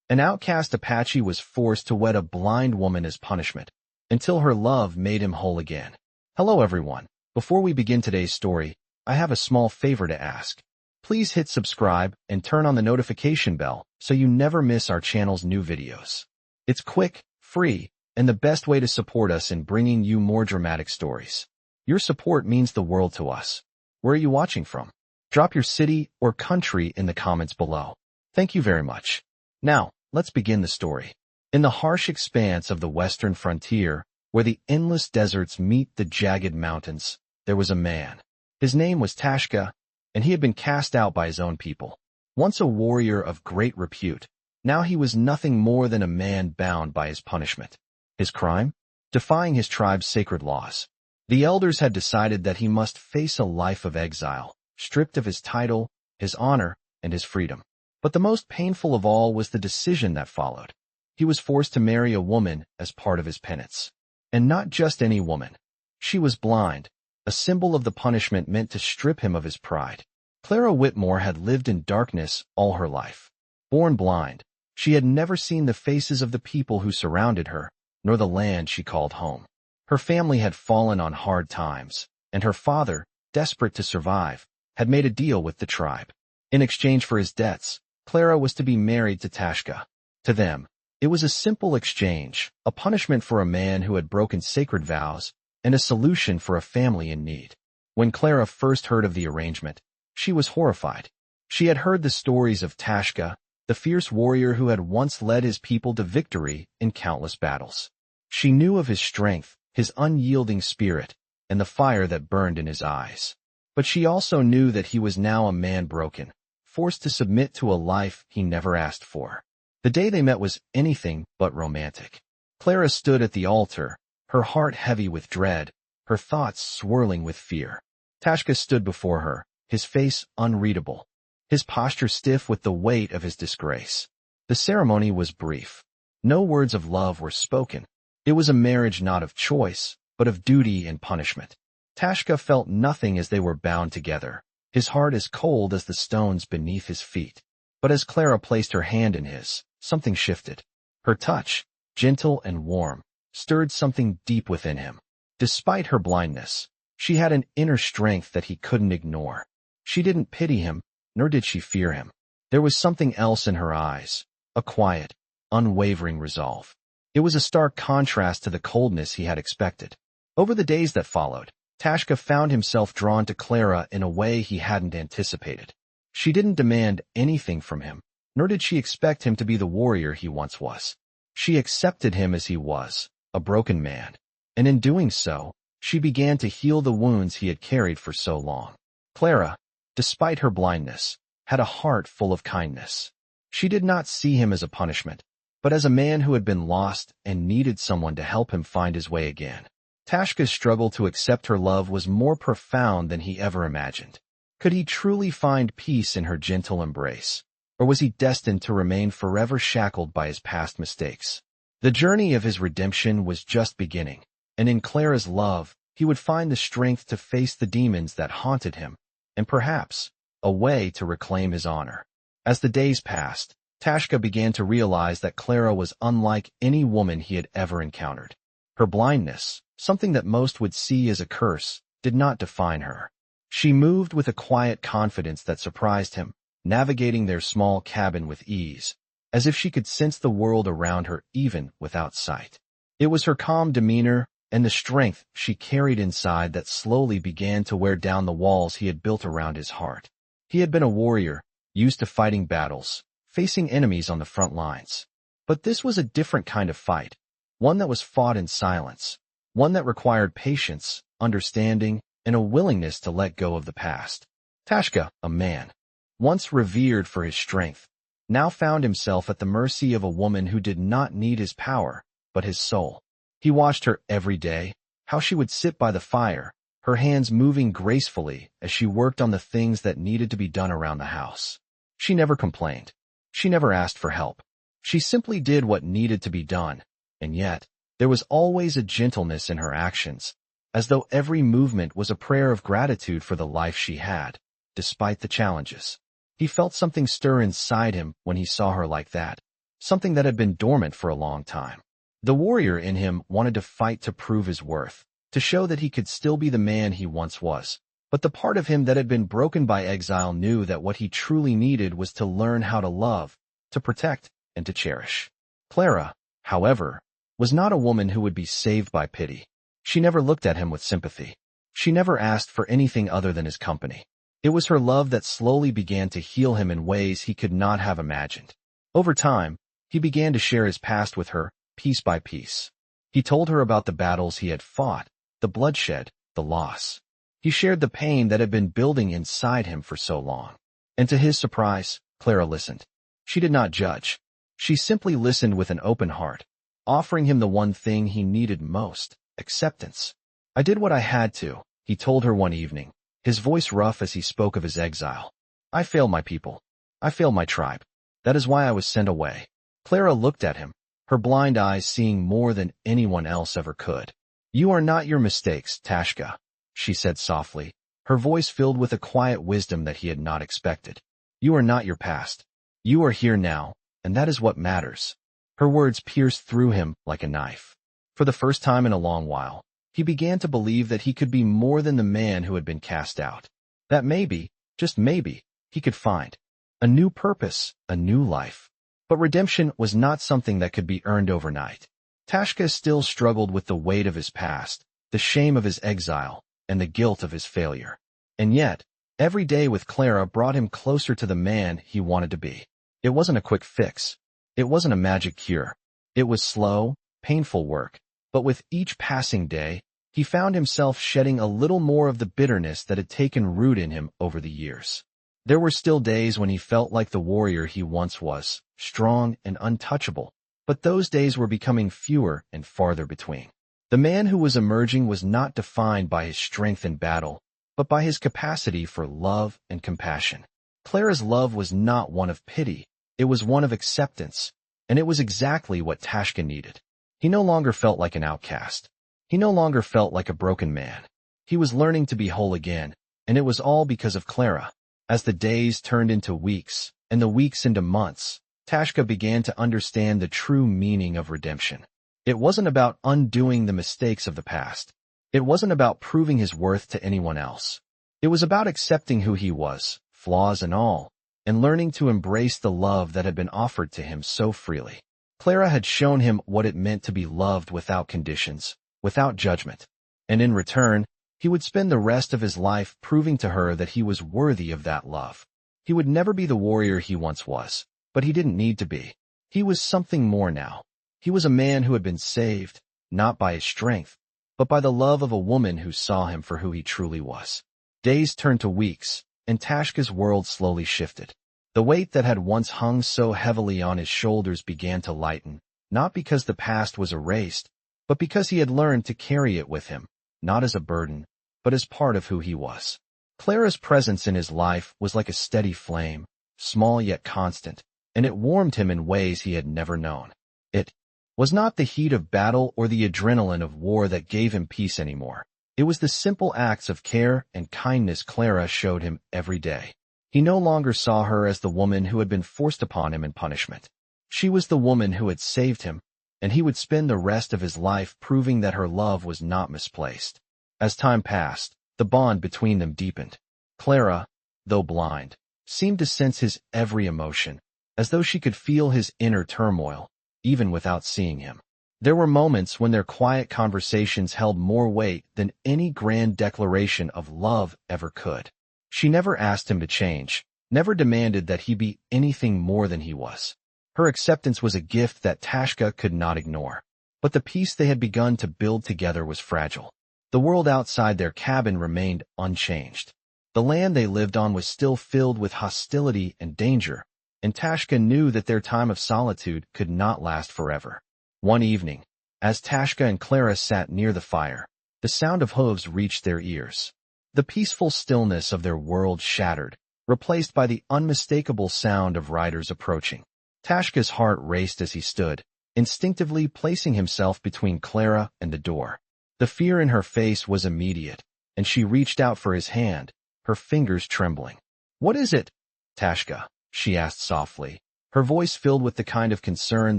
An outcast Apache was forced to wed a blind woman as punishment, until her love made him whole again. Hello everyone. Before we begin today's story, I have a small favor to ask. Please hit subscribe and turn on the notification bell so you never miss our channel's new videos. It's quick, free, and the best way to support us in bringing you more dramatic stories. Your support means the world to us. Where are you watching from? Drop your city or country in the comments below. Thank you very much. Now, let's begin the story. In the harsh expanse of the western frontier, where the endless deserts meet the jagged mountains, there was a man. His name was Tashka, and he had been cast out by his own people. Once a warrior of great repute, now he was nothing more than a man bound by his punishment. His crime? Defying his tribe's sacred laws. The elders had decided that he must face a life of exile, stripped of his title, his honor, and his freedom. But the most painful of all was the decision that followed. He was forced to marry a woman as part of his penance. And not just any woman. She was blind, a symbol of the punishment meant to strip him of his pride. Clara Whitmore had lived in darkness all her life. Born blind, she had never seen the faces of the people who surrounded her, nor the land she called home. Her family had fallen on hard times, and her father, desperate to survive, had made a deal with the tribe. In exchange for his debts, Clara was to be married to Tashka. To them, it was a simple exchange, a punishment for a man who had broken sacred vows, and a solution for a family in need. When Clara first heard of the arrangement, she was horrified. She had heard the stories of Tashka, the fierce warrior who had once led his people to victory in countless battles. She knew of his strength, his unyielding spirit, and the fire that burned in his eyes. But she also knew that he was now a man broken, forced to submit to a life he never asked for. The day they met was anything but romantic. Clara stood at the altar, her heart heavy with dread, her thoughts swirling with fear. Tashka stood before her, his face unreadable, his posture stiff with the weight of his disgrace. The ceremony was brief. No words of love were spoken. It was a marriage not of choice, but of duty and punishment. Tashka felt nothing as they were bound together, his heart as cold as the stones beneath his feet. But as Clara placed her hand in his, something shifted. Her touch, gentle and warm, stirred something deep within him. Despite her blindness, she had an inner strength that he couldn't ignore. She didn't pity him, nor did she fear him. There was something else in her eyes, a quiet, unwavering resolve. It was a stark contrast to the coldness he had expected. Over the days that followed, Tashka found himself drawn to Clara in a way he hadn't anticipated. She didn't demand anything from him, nor did she expect him to be the warrior he once was. She accepted him as he was, a broken man, and in doing so, she began to heal the wounds he had carried for so long. Clara, despite her blindness, had a heart full of kindness. She did not see him as a punishment, but as a man who had been lost and needed someone to help him find his way again. Tashka's struggle to accept her love was more profound than he ever imagined. Could he truly find peace in her gentle embrace, or was he destined to remain forever shackled by his past mistakes? The journey of his redemption was just beginning, and in Clara's love, he would find the strength to face the demons that haunted him, and perhaps, a way to reclaim his honor. As the days passed, Tashka began to realize that Clara was unlike any woman he had ever encountered. Her blindness, something that most would see as a curse, did not define her. She moved with a quiet confidence that surprised him, navigating their small cabin with ease, as if she could sense the world around her even without sight. It was her calm demeanor and the strength she carried inside that slowly began to wear down the walls he had built around his heart. He had been a warrior, used to fighting battles, facing enemies on the front lines. But this was a different kind of fight, one that was fought in silence, one that required patience, understanding, and a willingness to let go of the past. Tashka, a man, once revered for his strength, now found himself at the mercy of a woman who did not need his power, but his soul. He watched her every day, how she would sit by the fire, her hands moving gracefully as she worked on the things that needed to be done around the house. She never complained. She never asked for help. She simply did what needed to be done, and yet, there was always a gentleness in her actions, as though every movement was a prayer of gratitude for the life she had, despite the challenges. He felt something stir inside him when he saw her like that, something that had been dormant for a long time. The warrior in him wanted to fight to prove his worth, to show that he could still be the man he once was. But the part of him that had been broken by exile knew that what he truly needed was to learn how to love, to protect, and to cherish. Clara, however, was not a woman who would be saved by pity. She never looked at him with sympathy. She never asked for anything other than his company. It was her love that slowly began to heal him in ways he could not have imagined. Over time, he began to share his past with her, piece by piece. He told her about the battles he had fought, the bloodshed, the loss. He shared the pain that had been building inside him for so long. And to his surprise, Clara listened. She did not judge. She simply listened with an open heart, offering him the one thing he needed most, acceptance. I did what I had to, he told her one evening, his voice rough as he spoke of his exile. I failed my people. I failed my tribe. That is why I was sent away. Clara looked at him, her blind eyes seeing more than anyone else ever could. You are not your mistakes, Tashka, she said softly, her voice filled with a quiet wisdom that he had not expected. You are not your past. You are here now, and that is what matters. Her words pierced through him like a knife. For the first time in a long while, he began to believe that he could be more than the man who had been cast out. That maybe, just maybe, he could find a new purpose, a new life. But redemption was not something that could be earned overnight. Tashka still struggled with the weight of his past, the shame of his exile, and the guilt of his failure. And yet, every day with Clara brought him closer to the man he wanted to be. It wasn't a quick fix. It wasn't a magic cure. It was slow, painful work. But with each passing day, he found himself shedding a little more of the bitterness that had taken root in him over the years. There were still days when he felt like the warrior he once was, strong and untouchable. But those days were becoming fewer and farther between. The man who was emerging was not defined by his strength in battle, but by his capacity for love and compassion. Clara's love was not one of pity, it was one of acceptance, and it was exactly what Tashka needed. He no longer felt like an outcast. He no longer felt like a broken man. He was learning to be whole again, and it was all because of Clara. As the days turned into weeks, and the weeks into months, Tashka began to understand the true meaning of redemption. It wasn't about undoing the mistakes of the past. It wasn't about proving his worth to anyone else. It was about accepting who he was, flaws and all, and learning to embrace the love that had been offered to him so freely. Clara had shown him what it meant to be loved without conditions, without judgment. And in return, he would spend the rest of his life proving to her that he was worthy of that love. He would never be the warrior he once was, but he didn't need to be. He was something more now. He was a man who had been saved, not by his strength, but by the love of a woman who saw him for who he truly was. Days turned to weeks, and Tashka's world slowly shifted. The weight that had once hung so heavily on his shoulders began to lighten, not because the past was erased, but because he had learned to carry it with him, not as a burden, but as part of who he was. Clara's presence in his life was like a steady flame, small yet constant, and it warmed him in ways he had never known. It was not the heat of battle or the adrenaline of war that gave him peace anymore. It was the simple acts of care and kindness Clara showed him every day. He no longer saw her as the woman who had been forced upon him in punishment. She was the woman who had saved him, and he would spend the rest of his life proving that her love was not misplaced. As time passed, the bond between them deepened. Clara, though blind, seemed to sense his every emotion, as though she could feel his inner turmoil, even without seeing him. There were moments when their quiet conversations held more weight than any grand declaration of love ever could. She never asked him to change, never demanded that he be anything more than he was. Her acceptance was a gift that Tashka could not ignore. But the peace they had begun to build together was fragile. The world outside their cabin remained unchanged. The land they lived on was still filled with hostility and danger, and Tashka knew that their time of solitude could not last forever. One evening, as Tashka and Clara sat near the fire, the sound of hooves reached their ears. The peaceful stillness of their world shattered, replaced by the unmistakable sound of riders approaching. Tashka's heart raced as he stood, instinctively placing himself between Clara and the door. The fear in her face was immediate, and she reached out for his hand, her fingers trembling. "What is it, Tashka?" she asked softly, her voice filled with the kind of concern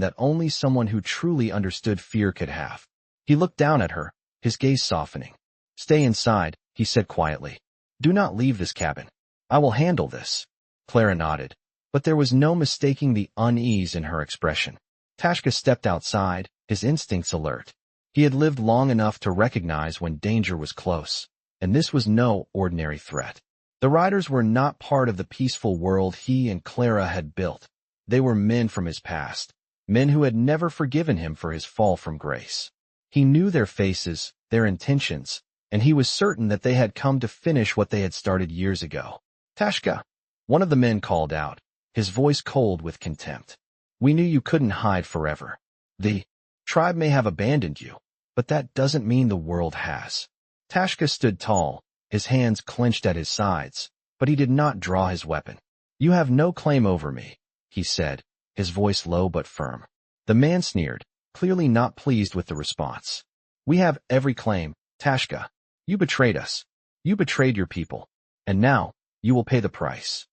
that only someone who truly understood fear could have. He looked down at her, his gaze softening. "Stay inside," he said quietly. "Do not leave this cabin. I will handle this." Clara nodded, but there was no mistaking the unease in her expression. Tashka stepped outside, his instincts alert. He had lived long enough to recognize when danger was close, and this was no ordinary threat. The riders were not part of the peaceful world he and Clara had built. They were men from his past, men who had never forgiven him for his fall from grace. He knew their faces, their intentions, and he was certain that they had come to finish what they had started years ago. "Tashka," one of the men called out, his voice cold with contempt. "We knew you couldn't hide forever. The tribe may have abandoned you, but that doesn't mean the world has." Tashka stood tall, his hands clenched at his sides, but he did not draw his weapon. "You have no claim over me," he said, his voice low but firm. The man sneered, clearly not pleased with the response. "We have every claim, Tashka. You betrayed us. You betrayed your people. And now, you will pay the price."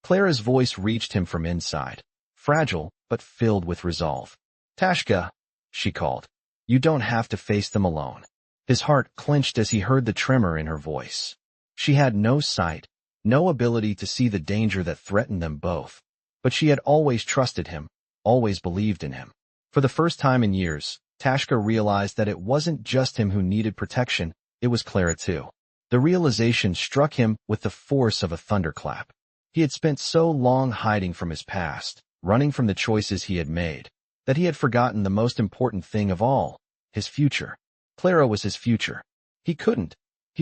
Clara's voice reached him from inside, fragile but filled with resolve. "Tashka," she called, "you don't have to face them alone." His heart clenched as he heard the tremor in her voice. She had no sight, no ability to see the danger that threatened them both, but she had always trusted him, always believed in him. For the first time in years, Tashka realized that it wasn't just him who needed protection, it was Clara too. The realization struck him with the force of a thunderclap. He had spent so long hiding from his past, running from the choices he had made, that he had forgotten the most important thing of all, his future. Clara was his future. He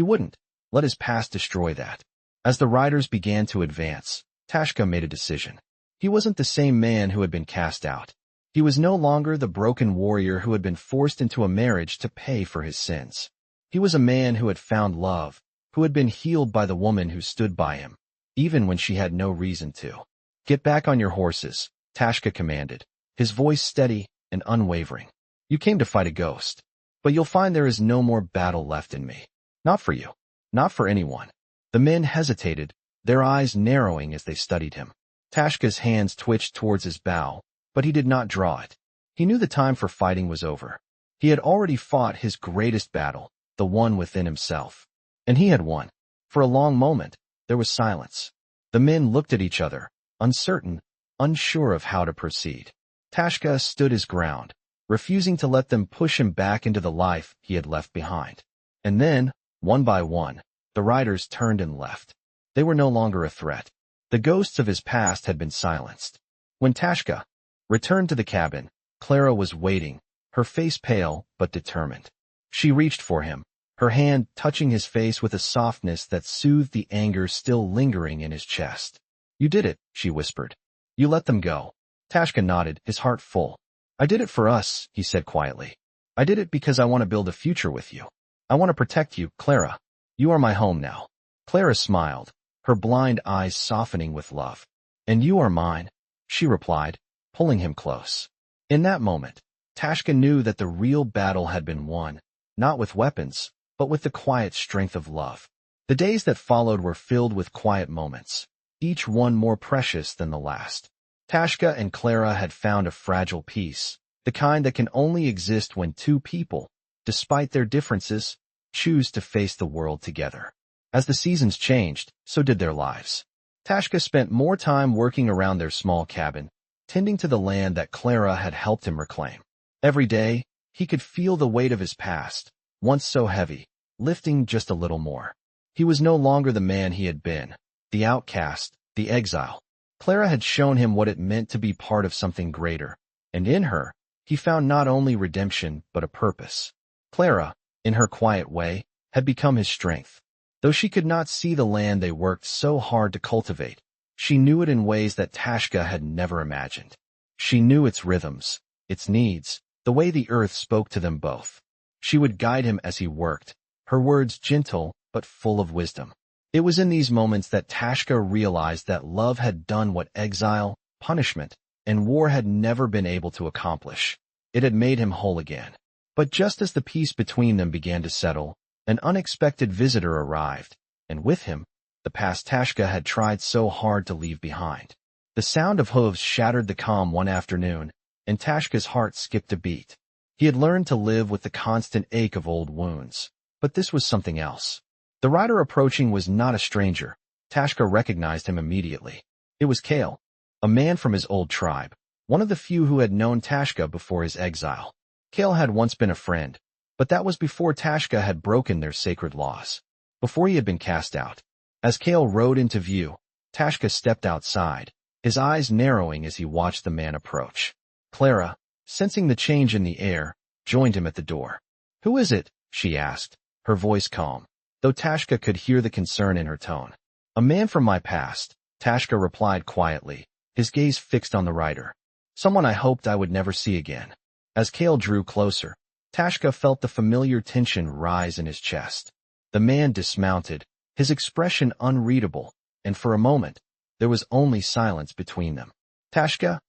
wouldn't, let his past destroy that. As the riders began to advance, Tashka made a decision. He wasn't the same man who had been cast out. He was no longer the broken warrior who had been forced into a marriage to pay for his sins. He was a man who had found love, who had been healed by the woman who stood by him, even when she had no reason to. "Get back on your horses," Tashka commanded, his voice steady and unwavering. "You came to fight a ghost, but you'll find there is no more battle left in me. Not for you, not for anyone." The men hesitated, their eyes narrowing as they studied him. Tashka's hands twitched towards his bow, but he did not draw it. He knew the time for fighting was over. He had already fought his greatest battle, the one within himself. And he had won. For a long moment, there was silence. The men looked at each other, uncertain, unsure of how to proceed. Tashka stood his ground, refusing to let them push him back into the life he had left behind. And then, one by one, the riders turned and left. They were no longer a threat. The ghosts of his past had been silenced. When Tashka returned to the cabin, Clara was waiting, her face pale but determined. She reached for him, her hand touching his face with a softness that soothed the anger still lingering in his chest. "You did it," she whispered. "You let them go." Tashka nodded, his heart full. "I did it for us," he said quietly. "I did it because I want to build a future with you. I want to protect you, Clara. You are my home now." Clara smiled, her blind eyes softening with love. "And you are mine," she replied, pulling him close. In that moment, Tashka knew that the real battle had been won, not with weapons, but with the quiet strength of love. The days that followed were filled with quiet moments, each one more precious than the last. Tashka and Clara had found a fragile peace, the kind that can only exist when two people, despite their differences, choose to face the world together. As the seasons changed, so did their lives. Tashka spent more time working around their small cabin, tending to the land that Clara had helped him reclaim. Every day, he could feel the weight of his past, once so heavy, lifting just a little more. He was no longer the man he had been, the outcast, the exile. Clara had shown him what it meant to be part of something greater, and in her, he found not only redemption but a purpose. Clara, in her quiet way, had become his strength. Though she could not see the land they worked so hard to cultivate, she knew it in ways that Tashka had never imagined. She knew its rhythms, its needs, the way the earth spoke to them both. She would guide him as he worked, her words gentle but full of wisdom. It was in these moments that Tashka realized that love had done what exile, punishment, and war had never been able to accomplish. It had made him whole again. But just as the peace between them began to settle, an unexpected visitor arrived, and with him, the past Tashka had tried so hard to leave behind. The sound of hooves shattered the calm one afternoon, and Tashka's heart skipped a beat. He had learned to live with the constant ache of old wounds. But this was something else. The rider approaching was not a stranger. Tashka recognized him immediately. It was Kale, a man from his old tribe, one of the few who had known Tashka before his exile. Kale had once been a friend, but that was before Tashka had broken their sacred laws, before he had been cast out. As Kale rode into view, Tashka stepped outside, his eyes narrowing as he watched the man approach. Clara, sensing the change in the air, joined him at the door. "Who is it?" she asked, her voice calm, though Tashka could hear the concern in her tone. "A man from my past," Tashka replied quietly, his gaze fixed on the rider. "Someone I hoped I would never see again." As Kale drew closer, Tashka felt the familiar tension rise in his chest. The man dismounted, his expression unreadable, and for a moment, there was only silence between them. "Tashka?"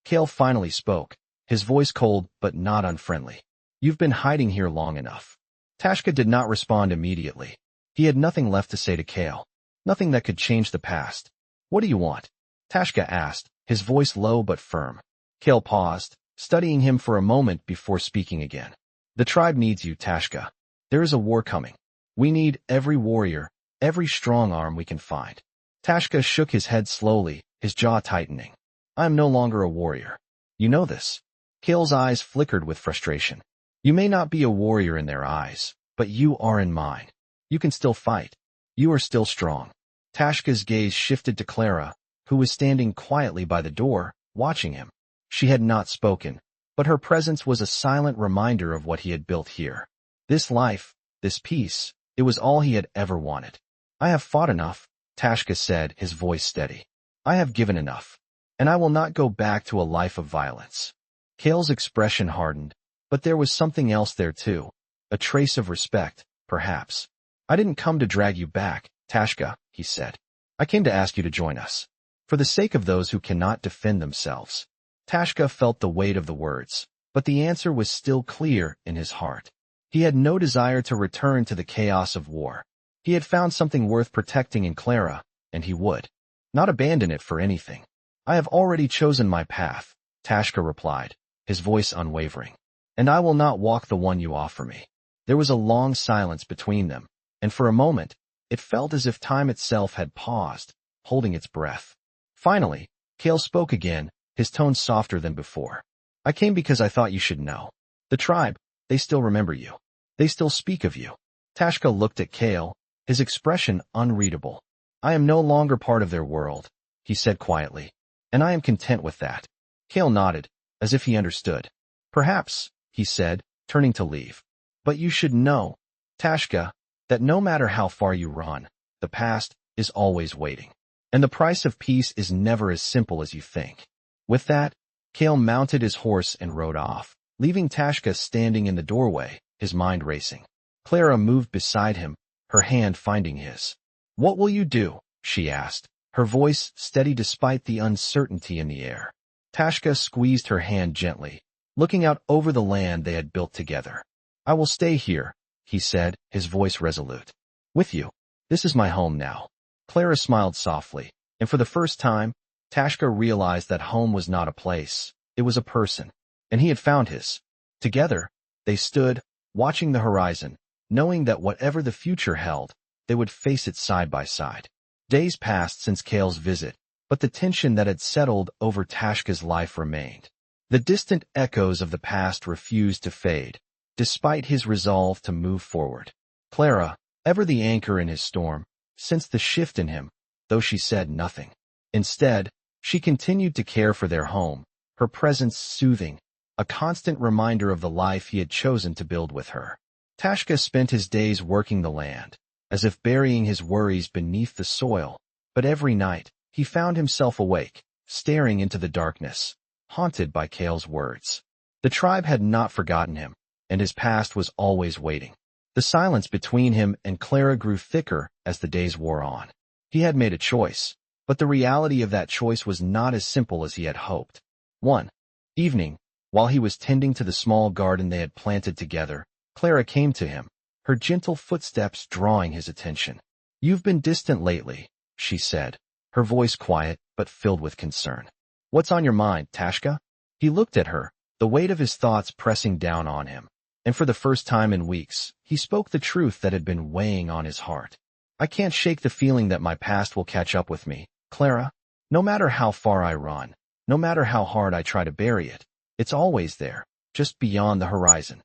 Kale finally spoke, his voice cold but not unfriendly. "You've been hiding here long enough." Tashka did not respond immediately. He had nothing left to say to Kale, nothing that could change the past. "What do you want?" Tashka asked, his voice low but firm. Kale paused, studying him for a moment before speaking again. "The tribe needs you, Tashka. There is a war coming. We need every warrior, every strong arm we can find." Tashka shook his head slowly, his jaw tightening. "I am no longer a warrior. You know this." Kale's eyes flickered with frustration. "You may not be a warrior in their eyes, but you are in mine. You can still fight. You are still strong." Tashka's gaze shifted to Clara, who was standing quietly by the door, watching him. She had not spoken, but her presence was a silent reminder of what he had built here. This life, this peace, it was all he had ever wanted. "I have fought enough," Tashka said, his voice steady. "I have given enough, and I will not go back to a life of violence." Kale's expression hardened, but there was something else there too, a trace of respect, perhaps. "I didn't come to drag you back, Tashka," he said. "I came to ask you to join us, for the sake of those who cannot defend themselves." Tashka felt the weight of the words, but the answer was still clear in his heart. He had no desire to return to the chaos of war. He had found something worth protecting in Clara, and he would not abandon it for anything. "I have already chosen my path," Tashka replied, his voice unwavering, "and I will not walk the one you offer me." There was a long silence between them, and for a moment, it felt as if time itself had paused, holding its breath. Finally, Kale spoke again, his tone softer than before. "I came because I thought you should know. The tribe, they still remember you. They still speak of you." Tashka looked at Kale, his expression unreadable. "I am no longer part of their world," he said quietly, "and I am content with that." Kale nodded, as if he understood. "Perhaps," he said, turning to leave. "But you should know, Tashka, that no matter how far you run, the past is always waiting. And the price of peace is never as simple as you think." With that, Kale mounted his horse and rode off, leaving Tashka standing in the doorway, his mind racing. Clara moved beside him, her hand finding his. "What will you do?" she asked, her voice steady despite the uncertainty in the air. Tashka squeezed her hand gently, looking out over the land they had built together. "I will stay here," he said, his voice resolute. "With you. This is my home now." Clara smiled softly, and for the first time, Tashka realized that home was not a place, it was a person, and he had found his. Together, they stood, watching the horizon, knowing that whatever the future held, they would face it side by side. Days passed since Kale's visit, but the tension that had settled over Tashka's life remained. The distant echoes of the past refused to fade, despite his resolve to move forward. Clara, ever the anchor in his storm, sensed the shift in him, though she said nothing. Instead, she continued to care for their home, her presence soothing, a constant reminder of the life he had chosen to build with her. Tashka spent his days working the land, as if burying his worries beneath the soil, but every night, he found himself awake, staring into the darkness, haunted by Kale's words. The tribe had not forgotten him, and his past was always waiting. The silence between him and Clara grew thicker as the days wore on. He had made a choice, but the reality of that choice was not as simple as he had hoped. One evening, while he was tending to the small garden they had planted together, Clara came to him, her gentle footsteps drawing his attention. "You've been distant lately," she said, her voice quiet but filled with concern. "What's on your mind, Tashka?" He looked at her, the weight of his thoughts pressing down on him. And for the first time in weeks, he spoke the truth that had been weighing on his heart. "I can't shake the feeling that my past will catch up with me, Clara. No matter how far I run, no matter how hard I try to bury it, it's always there, just beyond the horizon."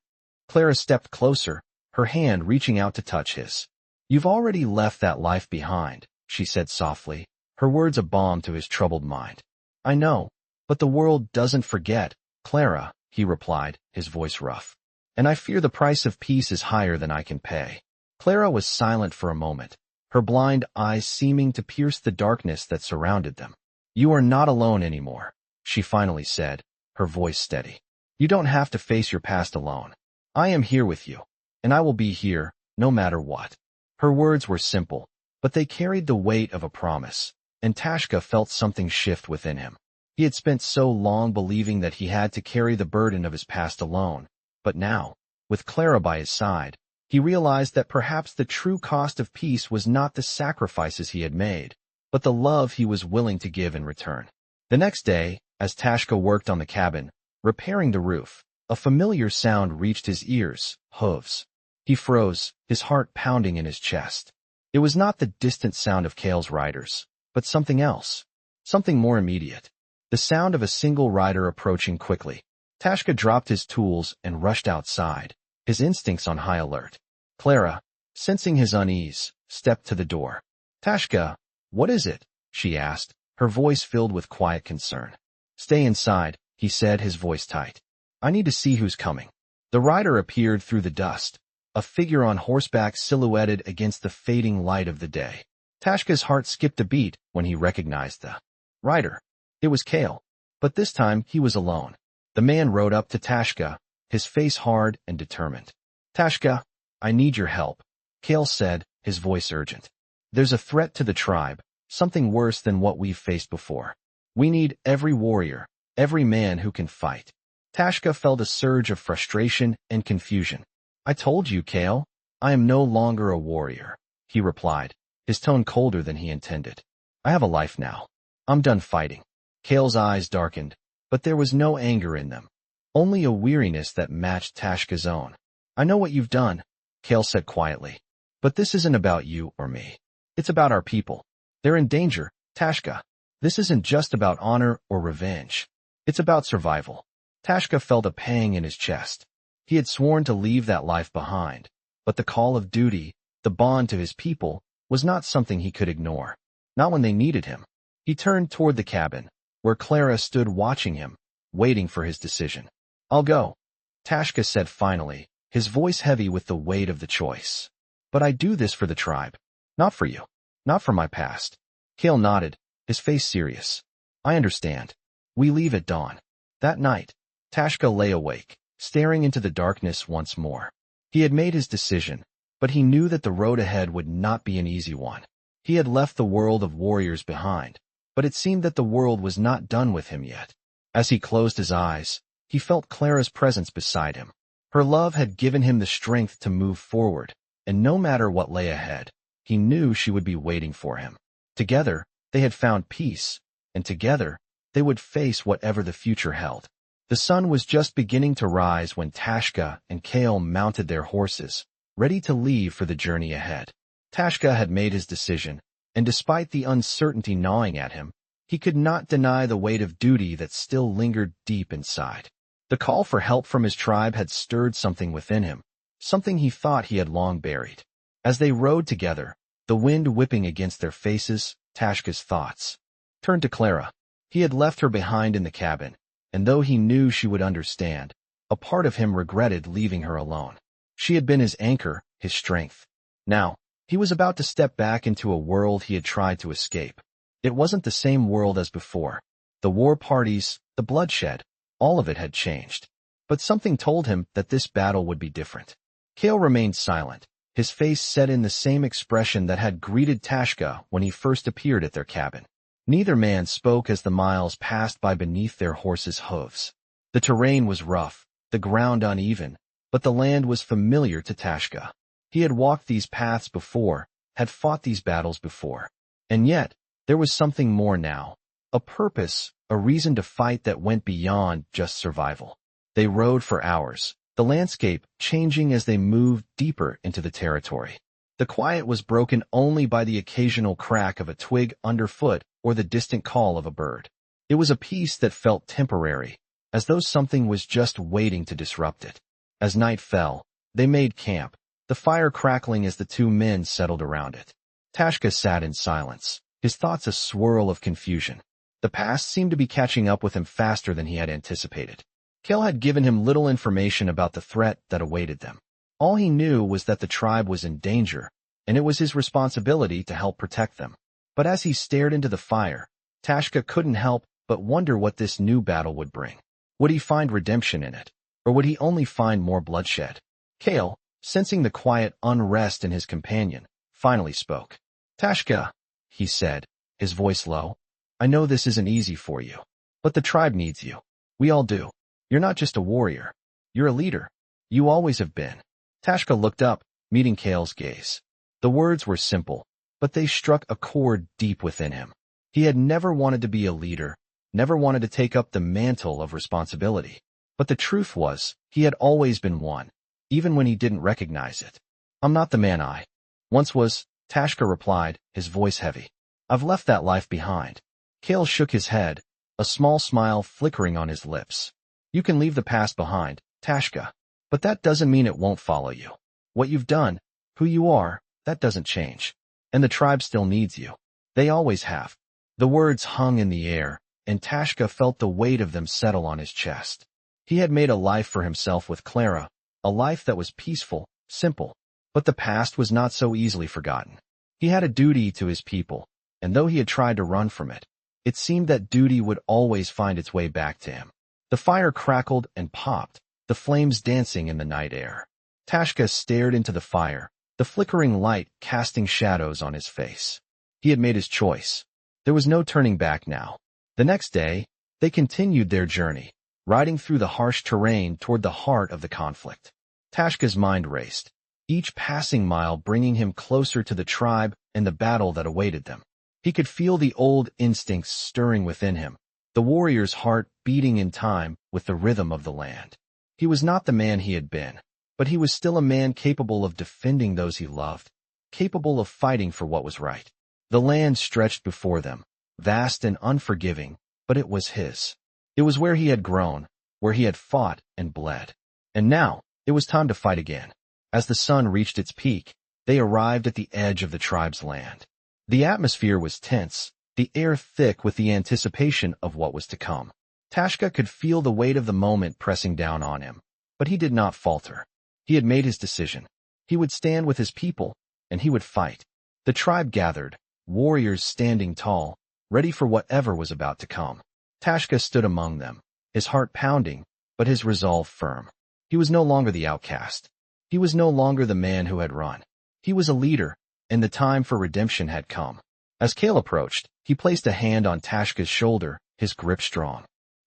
Clara stepped closer, her hand reaching out to touch his. "You've already left that life behind," she said softly, her words a balm to his troubled mind. "I know, but the world doesn't forget, Clara," he replied, his voice rough. "And I fear the price of peace is higher than I can pay." Clara was silent for a moment, her blind eyes seeming to pierce the darkness that surrounded them. "You are not alone anymore," she finally said, her voice steady. "You don't have to face your past alone. I am here with you, and I will be here, no matter what." Her words were simple, but they carried the weight of a promise, and Tashka felt something shift within him. He had spent so long believing that he had to carry the burden of his past alone, but now, with Clara by his side, he realized that perhaps the true cost of peace was not the sacrifices he had made, but the love he was willing to give in return. The next day, as Tashka worked on the cabin, repairing the roof, a familiar sound reached his ears, hooves. He froze, his heart pounding in his chest. It was not the distant sound of Kale's riders, but something else, something more immediate. The sound of a single rider approaching quickly. Tashka dropped his tools and rushed outside, his instincts on high alert. Clara, sensing his unease, stepped to the door. "Tashka, what is it?" she asked, her voice filled with quiet concern. "Stay inside," he said, his voice tight. "I need to see who's coming." The rider appeared through the dust, a figure on horseback silhouetted against the fading light of the day. Tashka's heart skipped a beat when he recognized the rider. It was Kale, but this time he was alone. The man rode up to Tashka, his face hard and determined. "Tashka, I need your help," Kale said, his voice urgent. "There's a threat to the tribe, something worse than what we've faced before. We need every warrior, every man who can fight." Tashka felt a surge of frustration and confusion. "I told you, Kale, I am no longer a warrior," he replied, his tone colder than he intended. "I have a life now. I'm done fighting." Kale's eyes darkened, but there was no anger in them, only a weariness that matched Tashka's own. "I know what you've done," Kale said quietly, "but this isn't about you or me. It's about our people. They're in danger, Tashka. This isn't just about honor or revenge. It's about survival." Tashka felt a pang in his chest. He had sworn to leave that life behind, but the call of duty, the bond to his people, was not something he could ignore, not when they needed him. He turned toward the cabin, where Clara stood watching him, waiting for his decision. "I'll go," Tashka said finally, his voice heavy with the weight of the choice. "But I do this for the tribe, not for you, not for my past." Kale nodded, his face serious. "I understand. We leave at dawn." That night, Tashka lay awake, staring into the darkness once more. He had made his decision, but he knew that the road ahead would not be an easy one. He had left the world of warriors behind, but it seemed that the world was not done with him yet. As he closed his eyes, he felt Clara's presence beside him. Her love had given him the strength to move forward, and no matter what lay ahead, he knew she would be waiting for him. Together, they had found peace, and together, they would face whatever the future held. The sun was just beginning to rise when Tashka and Kale mounted their horses, ready to leave for the journey ahead. Tashka had made his decision, and despite the uncertainty gnawing at him, he could not deny the weight of duty that still lingered deep inside. The call for help from his tribe had stirred something within him, something he thought he had long buried. As they rode together, the wind whipping against their faces, Tashka's thoughts turned to Clara. He had left her behind in the cabin, and though he knew she would understand, a part of him regretted leaving her alone. She had been his anchor, his strength. Now, he was about to step back into a world he had tried to escape. It wasn't the same world as before. The war parties, the bloodshed, all of it had changed. But something told him that this battle would be different. Kale remained silent, his face set in the same expression that had greeted Tashka when he first appeared at their cabin. Neither man spoke as the miles passed by beneath their horses' hooves. The terrain was rough, the ground uneven, but the land was familiar to Tashka. He had walked these paths before, had fought these battles before. And yet, There was something more now. A purpose, a reason to fight that went beyond just survival. They rode for hours, the landscape changing as they moved deeper into the territory. The quiet was broken only by the occasional crack of a twig underfoot or the distant call of a bird. It was a peace that felt temporary, as though something was just waiting to disrupt it. As night fell, they made camp, the fire crackling as the two men settled around it. Tashka sat in silence, his thoughts a swirl of confusion. The past seemed to be catching up with him faster than he had anticipated. Kale had given him little information about the threat that awaited them. All he knew was that the tribe was in danger, and it was his responsibility to help protect them. But as he stared into the fire, Tashka couldn't help but wonder what this new battle would bring. Would he find redemption in it, or would he only find more bloodshed? Kale, sensing the quiet unrest in his companion, finally spoke. "Tashka," he said, his voice low, "I know this isn't easy for you, but the tribe needs you. We all do. You're not just a warrior. You're a leader. You always have been." Tashka looked up, meeting Kale's gaze. The words were simple, but they struck a chord deep within him. He had never wanted to be a leader, never wanted to take up the mantle of responsibility. But the truth was, he had always been one, even when he didn't recognize it. "I'm not the man I once was," Tashka replied, his voice heavy. "I've left that life behind." Kale shook his head, a small smile flickering on his lips. "You can leave the past behind, Tashka, but that doesn't mean it won't follow you. What you've done, who you are, that doesn't change. And the tribe still needs you. They always have." The words hung in the air, and Tashka felt the weight of them settle on his chest. He had made a life for himself with Clara, a life that was peaceful, simple, but the past was not so easily forgotten. He had a duty to his people, and though he had tried to run from it, it seemed that duty would always find its way back to him. The fire crackled and popped, the flames dancing in the night air. Tashka stared into the fire, the flickering light casting shadows on his face. He had made his choice. There was no turning back now. The next day, they continued their journey, riding through the harsh terrain toward the heart of the conflict. Tashka's mind raced, each passing mile bringing him closer to the tribe and the battle that awaited them. He could feel the old instincts stirring within him, the warrior's heart beating in time with the rhythm of the land. He was not the man he had been, but he was still a man capable of defending those he loved, capable of fighting for what was right. The land stretched before them, vast and unforgiving, but it was his. It was where he had grown, where he had fought and bled. And now, it was time to fight again. As the sun reached its peak, they arrived at the edge of the tribe's land. The atmosphere was tense, the air thick with the anticipation of what was to come. Tashka could feel the weight of the moment pressing down on him, but he did not falter. He had made his decision. He would stand with his people, and he would fight. The tribe gathered, warriors standing tall, ready for whatever was about to come. Tashka stood among them, his heart pounding, but his resolve firm. He was no longer the outcast. He was no longer the man who had run. He was a leader, and the time for redemption had come. As Kale approached, he placed a hand on Tashka's shoulder, his grip strong.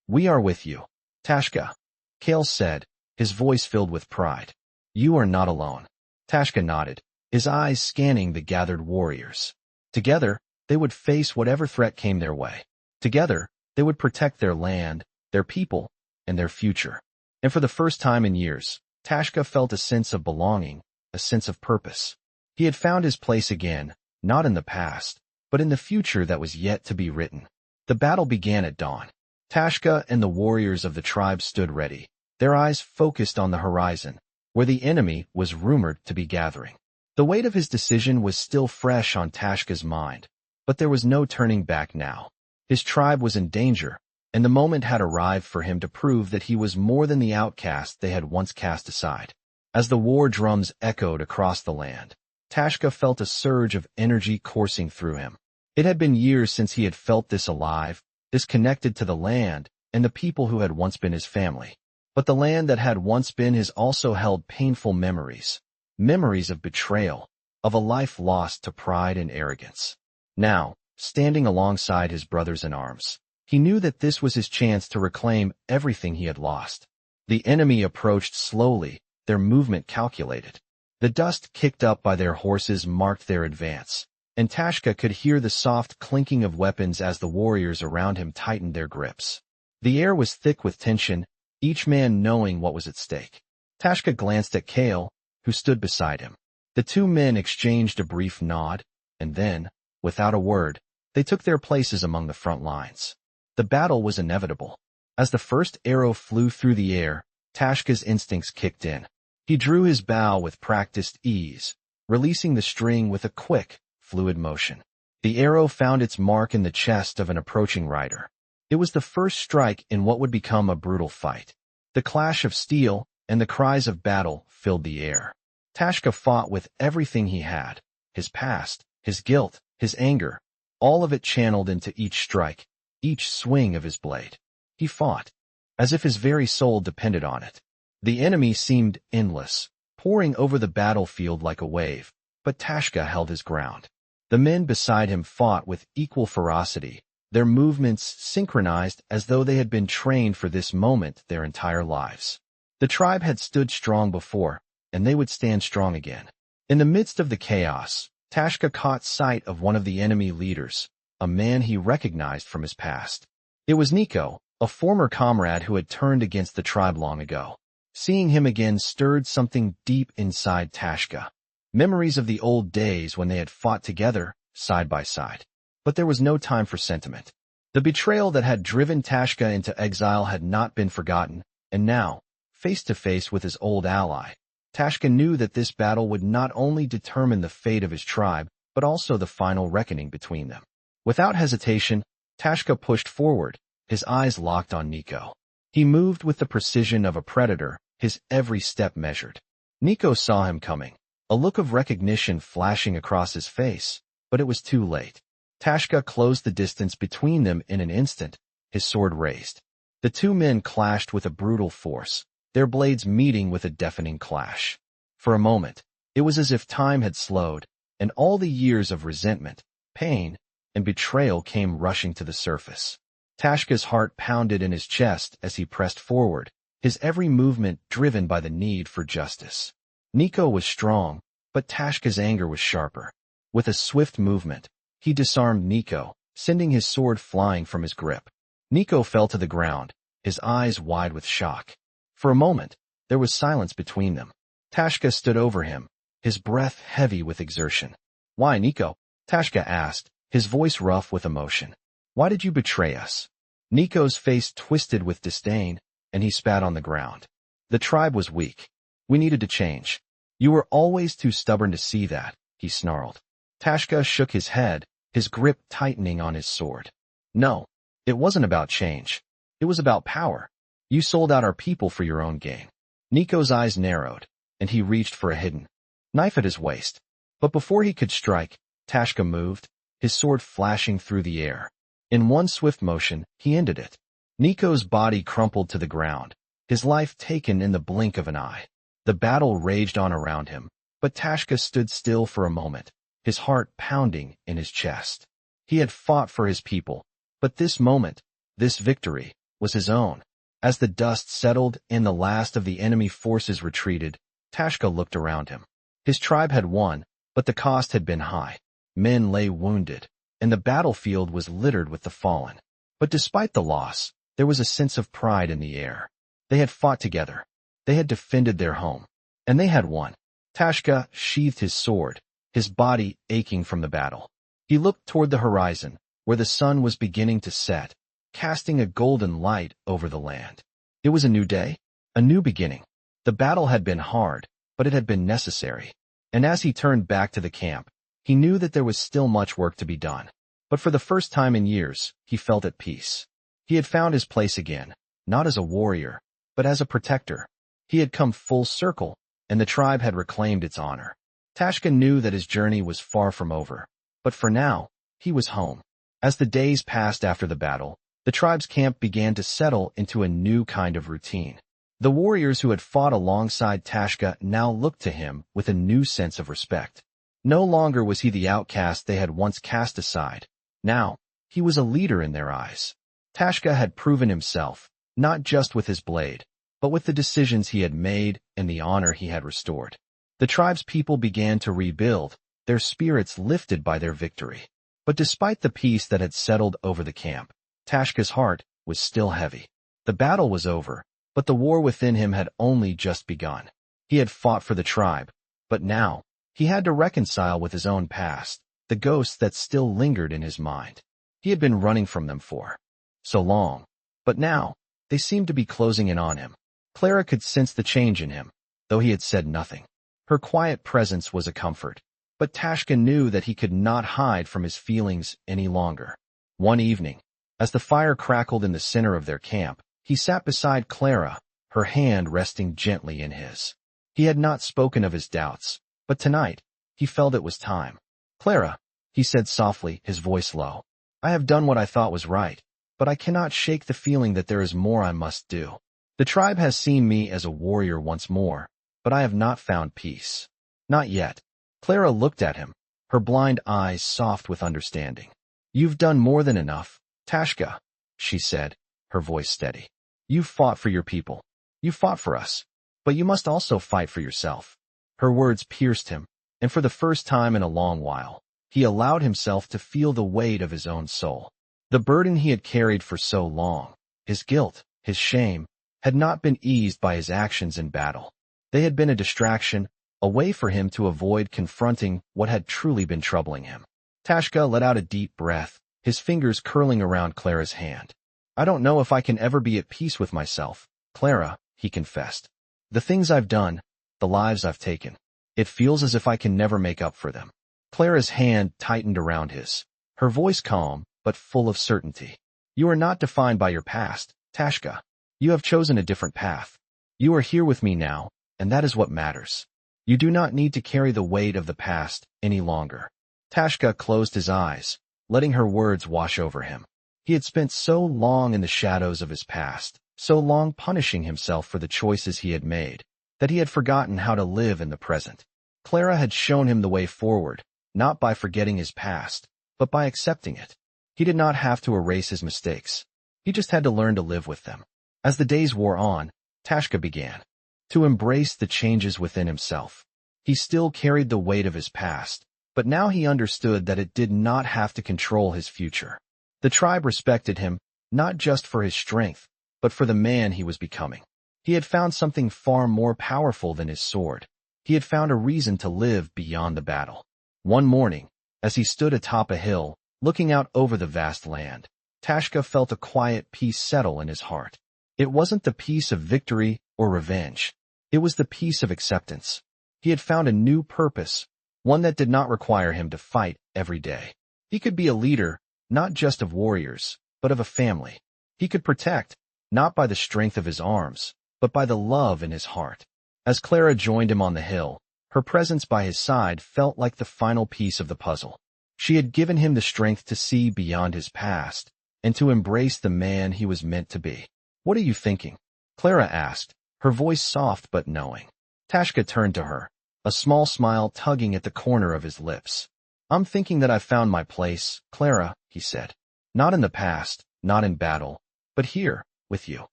"We are with you, Tashka," Kale said, his voice filled with pride. "You are not alone." Tashka nodded, his eyes scanning the gathered warriors. Together, they would face whatever threat came their way. Together, they would protect their land, their people, and their future. And for the first time in years, Tashka felt a sense of belonging, a sense of purpose. He had found his place again, not in the past, but in the future that was yet to be written. The battle began at dawn. Tashka and the warriors of the tribe stood ready, their eyes focused on the horizon, where the enemy was rumored to be gathering. The weight of his decision was still fresh on Tashka's mind, but there was no turning back now. His tribe was in danger, and the moment had arrived for him to prove that he was more than the outcast they had once cast aside. As the war drums echoed across the land, Tashka felt a surge of energy coursing through him. It had been years since he had felt this alive, this connected to the land and the people who had once been his family. But the land that had once been his also held painful memories. Memories of betrayal, of a life lost to pride and arrogance. Now, standing alongside his brothers in arms, he knew that this was his chance to reclaim everything he had lost. The enemy approached slowly, their movement calculated. The dust kicked up by their horses marked their advance, and Tashka could hear the soft clinking of weapons as the warriors around him tightened their grips. The air was thick with tension, each man knowing what was at stake. Tashka glanced at Kale, who stood beside him. The two men exchanged a brief nod, and then, without a word, they took their places among the front lines. The battle was inevitable. As the first arrow flew through the air, Tashka's instincts kicked in. He drew his bow with practiced ease, releasing the string with a quick, fluid motion. The arrow found its mark in the chest of an approaching rider. It was the first strike in what would become a brutal fight. The clash of steel and the cries of battle filled the air. Tashka fought with everything he had, his past, his guilt, his anger, all of it channeled into each strike, each swing of his blade. He fought, as if his very soul depended on it. The enemy seemed endless, pouring over the battlefield like a wave, but Tashka held his ground. The men beside him fought with equal ferocity, their movements synchronized as though they had been trained for this moment their entire lives. The tribe had stood strong before, and they would stand strong again. In the midst of the chaos, Tashka caught sight of one of the enemy leaders, a man he recognized from his past. It was Nico, a former comrade who had turned against the tribe long ago. Seeing him again stirred something deep inside Tashka. Memories of the old days when they had fought together, side by side. But there was no time for sentiment. The betrayal that had driven Tashka into exile had not been forgotten, and now, face to face with his old ally, Tashka knew that this battle would not only determine the fate of his tribe, but also the final reckoning between them. Without hesitation, Tashka pushed forward, his eyes locked on Nico. He moved with the precision of a predator, his every step measured. Nico saw him coming, a look of recognition flashing across his face, but it was too late. Tashka closed the distance between them in an instant, his sword raised. The two men clashed with a brutal force, their blades meeting with a deafening clash. For a moment, it was as if time had slowed, and all the years of resentment, pain, and betrayal came rushing to the surface. Tashka's heart pounded in his chest as he pressed forward, his every movement driven by the need for justice. Nico was strong, but Tashka's anger was sharper. With a swift movement, he disarmed Nico, sending his sword flying from his grip. Nico fell to the ground, his eyes wide with shock. For a moment, there was silence between them. Tashka stood over him, his breath heavy with exertion. "Why, Nico?" Tashka asked, his voice rough with emotion. "Why did you betray us?" Nico's face twisted with disdain, and he spat on the ground. "The tribe was weak. We needed to change. You were always too stubborn to see that," he snarled. Tashka shook his head, his grip tightening on his sword. "No, it wasn't about change. It was about power. You sold out our people for your own gain." Nico's eyes narrowed, and he reached for a hidden knife at his waist. But before he could strike, Tashka moved, his sword flashing through the air. In one swift motion, he ended it. Nico's body crumpled to the ground, his life taken in the blink of an eye. The battle raged on around him, but Tashka stood still for a moment, his heart pounding in his chest. He had fought for his people, but this moment, this victory, was his own. As the dust settled and the last of the enemy forces retreated, Tashka looked around him. His tribe had won, but the cost had been high. Men lay wounded, and the battlefield was littered with the fallen. But despite the loss, there was a sense of pride in the air. They had fought together. They had defended their home. And they had won. Tashka sheathed his sword, his body aching from the battle. He looked toward the horizon, where the sun was beginning to set, casting a golden light over the land. It was a new day, a new beginning. The battle had been hard, but it had been necessary. And as he turned back to the camp, he knew that there was still much work to be done. But for the first time in years, he felt at peace. He had found his place again, not as a warrior, but as a protector. He had come full circle, and the tribe had reclaimed its honor. Tashka knew that his journey was far from over, but for now, he was home. As the days passed after the battle, the tribe's camp began to settle into a new kind of routine. The warriors who had fought alongside Tashka now looked to him with a new sense of respect. No longer was he the outcast they had once cast aside. Now, he was a leader in their eyes. Tashka had proven himself, not just with his blade, but with the decisions he had made and the honor he had restored. The tribe's people began to rebuild, their spirits lifted by their victory. But despite the peace that had settled over the camp, Tashka's heart was still heavy. The battle was over, but the war within him had only just begun. He had fought for the tribe, but now, he had to reconcile with his own past, the ghosts that still lingered in his mind. He had been running from them for so long, but now, they seemed to be closing in on him. Clara could sense the change in him, though he had said nothing. Her quiet presence was a comfort, but Tashka knew that he could not hide from his feelings any longer. One evening, as the fire crackled in the center of their camp, he sat beside Clara, her hand resting gently in his. He had not spoken of his doubts, but tonight, he felt it was time. "Clara," he said softly, his voice low, "I have done what I thought was right, but I cannot shake the feeling that there is more I must do. The tribe has seen me as a warrior once more, but I have not found peace. Not yet." Clara looked at him, her blind eyes soft with understanding. "You've done more than enough, Tashka," she said, her voice steady. "You've fought for your people. You fought for us. But you must also fight for yourself." Her words pierced him, and for the first time in a long while, he allowed himself to feel the weight of his own soul. The burden he had carried for so long, his guilt, his shame, had not been eased by his actions in battle. They had been a distraction, a way for him to avoid confronting what had truly been troubling him. Tashka let out a deep breath, his fingers curling around Clara's hand. "I don't know if I can ever be at peace with myself, Clara," he confessed. "The things I've done, the lives I've taken, it feels as if I can never make up for them." Clara's hand tightened around his, her voice calm, but full of certainty. "You are not defined by your past, Tashka. You have chosen a different path. You are here with me now, and that is what matters. You do not need to carry the weight of the past any longer." Tashka closed his eyes, letting her words wash over him. He had spent so long in the shadows of his past, so long punishing himself for the choices he had made, that he had forgotten how to live in the present. Clara had shown him the way forward, not by forgetting his past, but by accepting it. He did not have to erase his mistakes. He just had to learn to live with them. As the days wore on, Tashka began to embrace the changes within himself. He still carried the weight of his past, but now he understood that it did not have to control his future. The tribe respected him, not just for his strength, but for the man he was becoming. He had found something far more powerful than his sword. He had found a reason to live beyond the battle. One morning, as he stood atop a hill, looking out over the vast land, Tashka felt a quiet peace settle in his heart. It wasn't the peace of victory or revenge. It was the peace of acceptance. He had found a new purpose, one that did not require him to fight every day. He could be a leader, not just of warriors, but of a family. He could protect, not by the strength of his arms, but by the love in his heart. As Clara joined him on the hill, her presence by his side felt like the final piece of the puzzle. She had given him the strength to see beyond his past, and to embrace the man he was meant to be. "What are you thinking?" Clara asked, her voice soft but knowing. Tashka turned to her, a small smile tugging at the corner of his lips. "I'm thinking that I've found my place, Clara," he said. "Not in the past, not in battle, but here, with you.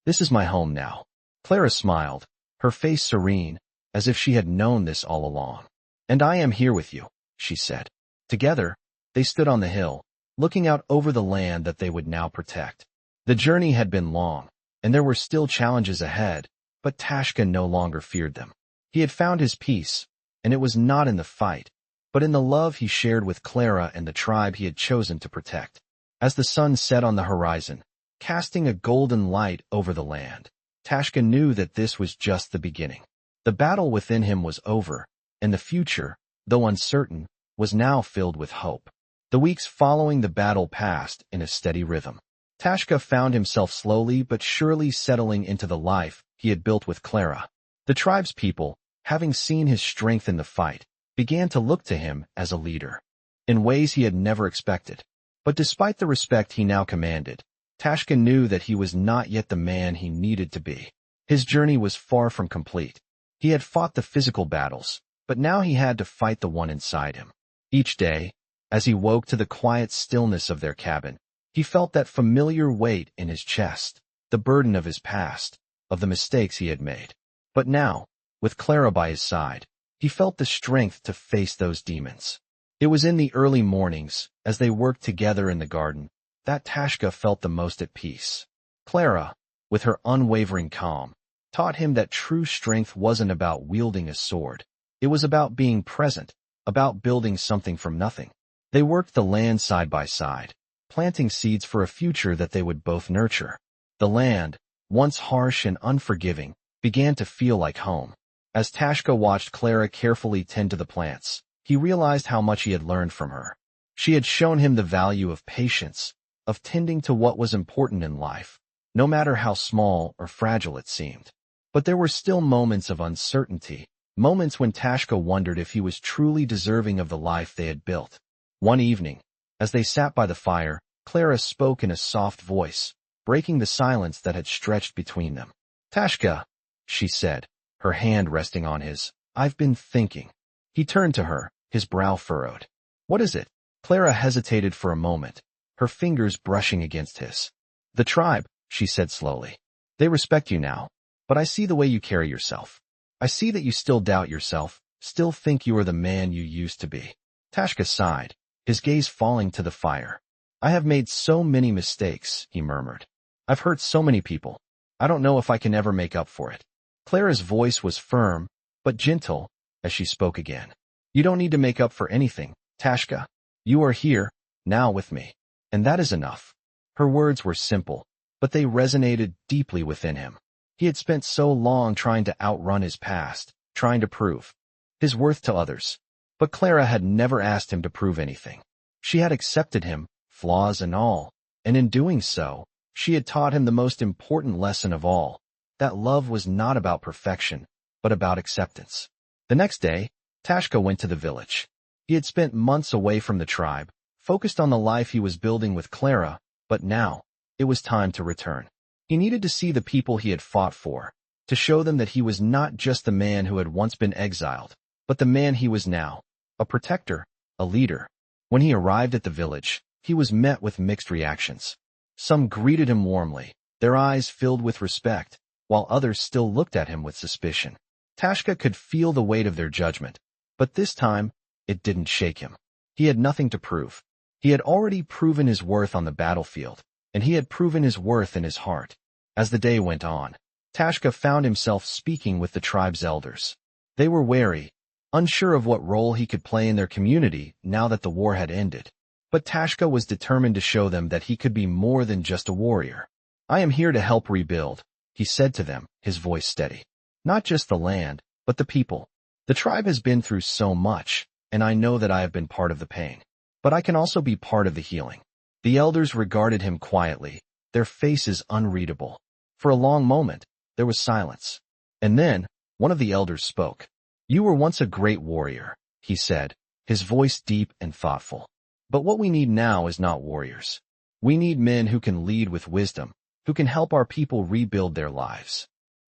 This is my home now." Clara smiled, her face serene, as if she had known this all along. "And I am here with you," she said. Together, they stood on the hill, looking out over the land that they would now protect. The journey had been long, and there were still challenges ahead, but Tashka no longer feared them. He had found his peace, and it was not in the fight, but in the love he shared with Clara and the tribe he had chosen to protect. As the sun set on the horizon, casting a golden light over the land, Tashka knew that this was just the beginning. The battle within him was over, and the future, though uncertain, was now filled with hope. The weeks following the battle passed in a steady rhythm. Tashka found himself slowly but surely settling into the life he had built with Clara. The tribe's people, having seen his strength in the fight, began to look to him as a leader, in ways he had never expected. But despite the respect he now commanded, Tashka knew that he was not yet the man he needed to be. His journey was far from complete. He had fought the physical battles, but now he had to fight the one inside him. Each day, as he woke to the quiet stillness of their cabin, he felt that familiar weight in his chest, the burden of his past, of the mistakes he had made. But now, with Clara by his side, He felt the strength to face those demons. It was in the early mornings, as they worked together in the garden, that Tashka felt the most at peace. Clara, with her unwavering calm, taught him that true strength wasn't about wielding a sword. It was about being present, about building something from nothing. They worked the land side by side, planting seeds for a future that they would both nurture. The land, once harsh and unforgiving, began to feel like home. As Tashka watched Clara carefully tend to the plants, he realized how much he had learned from her. She had shown him the value of patience, of tending to what was important in life, no matter how small or fragile it seemed. But there were still moments of uncertainty, moments when Tashka wondered if he was truly deserving of the life they had built. One evening, as they sat by the fire, Clara spoke in a soft voice, breaking the silence that had stretched between them. "Tashka," she said, her hand resting on his, "I've been thinking." He turned to her, his brow furrowed. "What is it?" Clara hesitated for a moment, her fingers brushing against his. "The tribe," she said slowly. "They respect you now, but I see the way you carry yourself. I see that you still doubt yourself, still think you are the man you used to be." Tashka sighed, his gaze falling to the fire. "I have made so many mistakes," he murmured. "I've hurt so many people. I don't know if I can ever make up for it." Clara's voice was firm, but gentle, as she spoke again. "You don't need to make up for anything, Tashka. You are here, now with me. And that is enough." Her words were simple, but they resonated deeply within him. He had spent so long trying to outrun his past, trying to prove his worth to others. But Clara had never asked him to prove anything. She had accepted him, flaws and all, and in doing so, she had taught him the most important lesson of all, that love was not about perfection, but about acceptance. The next day, Tashka went to the village. He had spent months away from the tribe, focused on the life he was building with Clara, but now, it was time to return. He needed to see the people he had fought for, to show them that he was not just the man who had once been exiled, but the man he was now, a protector, a leader. When he arrived at the village, he was met with mixed reactions. Some greeted him warmly, their eyes filled with respect, while others still looked at him with suspicion. Tashka could feel the weight of their judgment, but this time, it didn't shake him. He had nothing to prove. He had already proven his worth on the battlefield, and he had proven his worth in his heart. As the day went on, Tashka found himself speaking with the tribe's elders. They were wary, unsure of what role he could play in their community now that the war had ended. But Tashka was determined to show them that he could be more than just a warrior. "I am here to help rebuild," he said to them, his voice steady. "Not just the land, but the people. The tribe has been through so much, and I know that I have been part of the pain. But I can also be part of the healing." The elders regarded him quietly, their faces unreadable. For a long moment, there was silence. And then, one of the elders spoke. "You were once a great warrior," he said, his voice deep and thoughtful. "But what we need now is not warriors. We need men who can lead with wisdom, who can help our people rebuild their lives."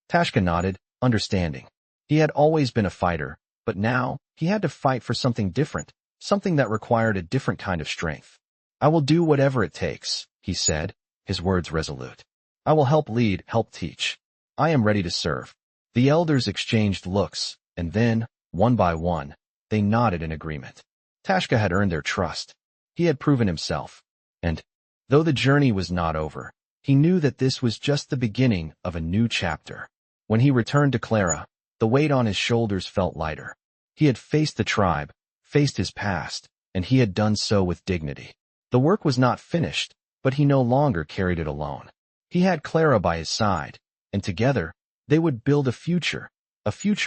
Tashka nodded, understanding. He had always been a fighter, but now, he had to fight for something different, something that required a different kind of strength. "I will do whatever it takes," he said, his words resolute. "I will help lead, help teach. I am ready to serve." The elders exchanged looks, and then, one by one, they nodded in agreement. Tashka had earned their trust. He had proven himself. And, though the journey was not over, he knew that this was just the beginning of a new chapter. When he returned to Clara, the weight on his shoulders felt lighter. He had faced the tribe, faced his past, and he had done so with dignity. The work was not finished, but he no longer carried it alone. He had Clara by his side, and together, they would build a future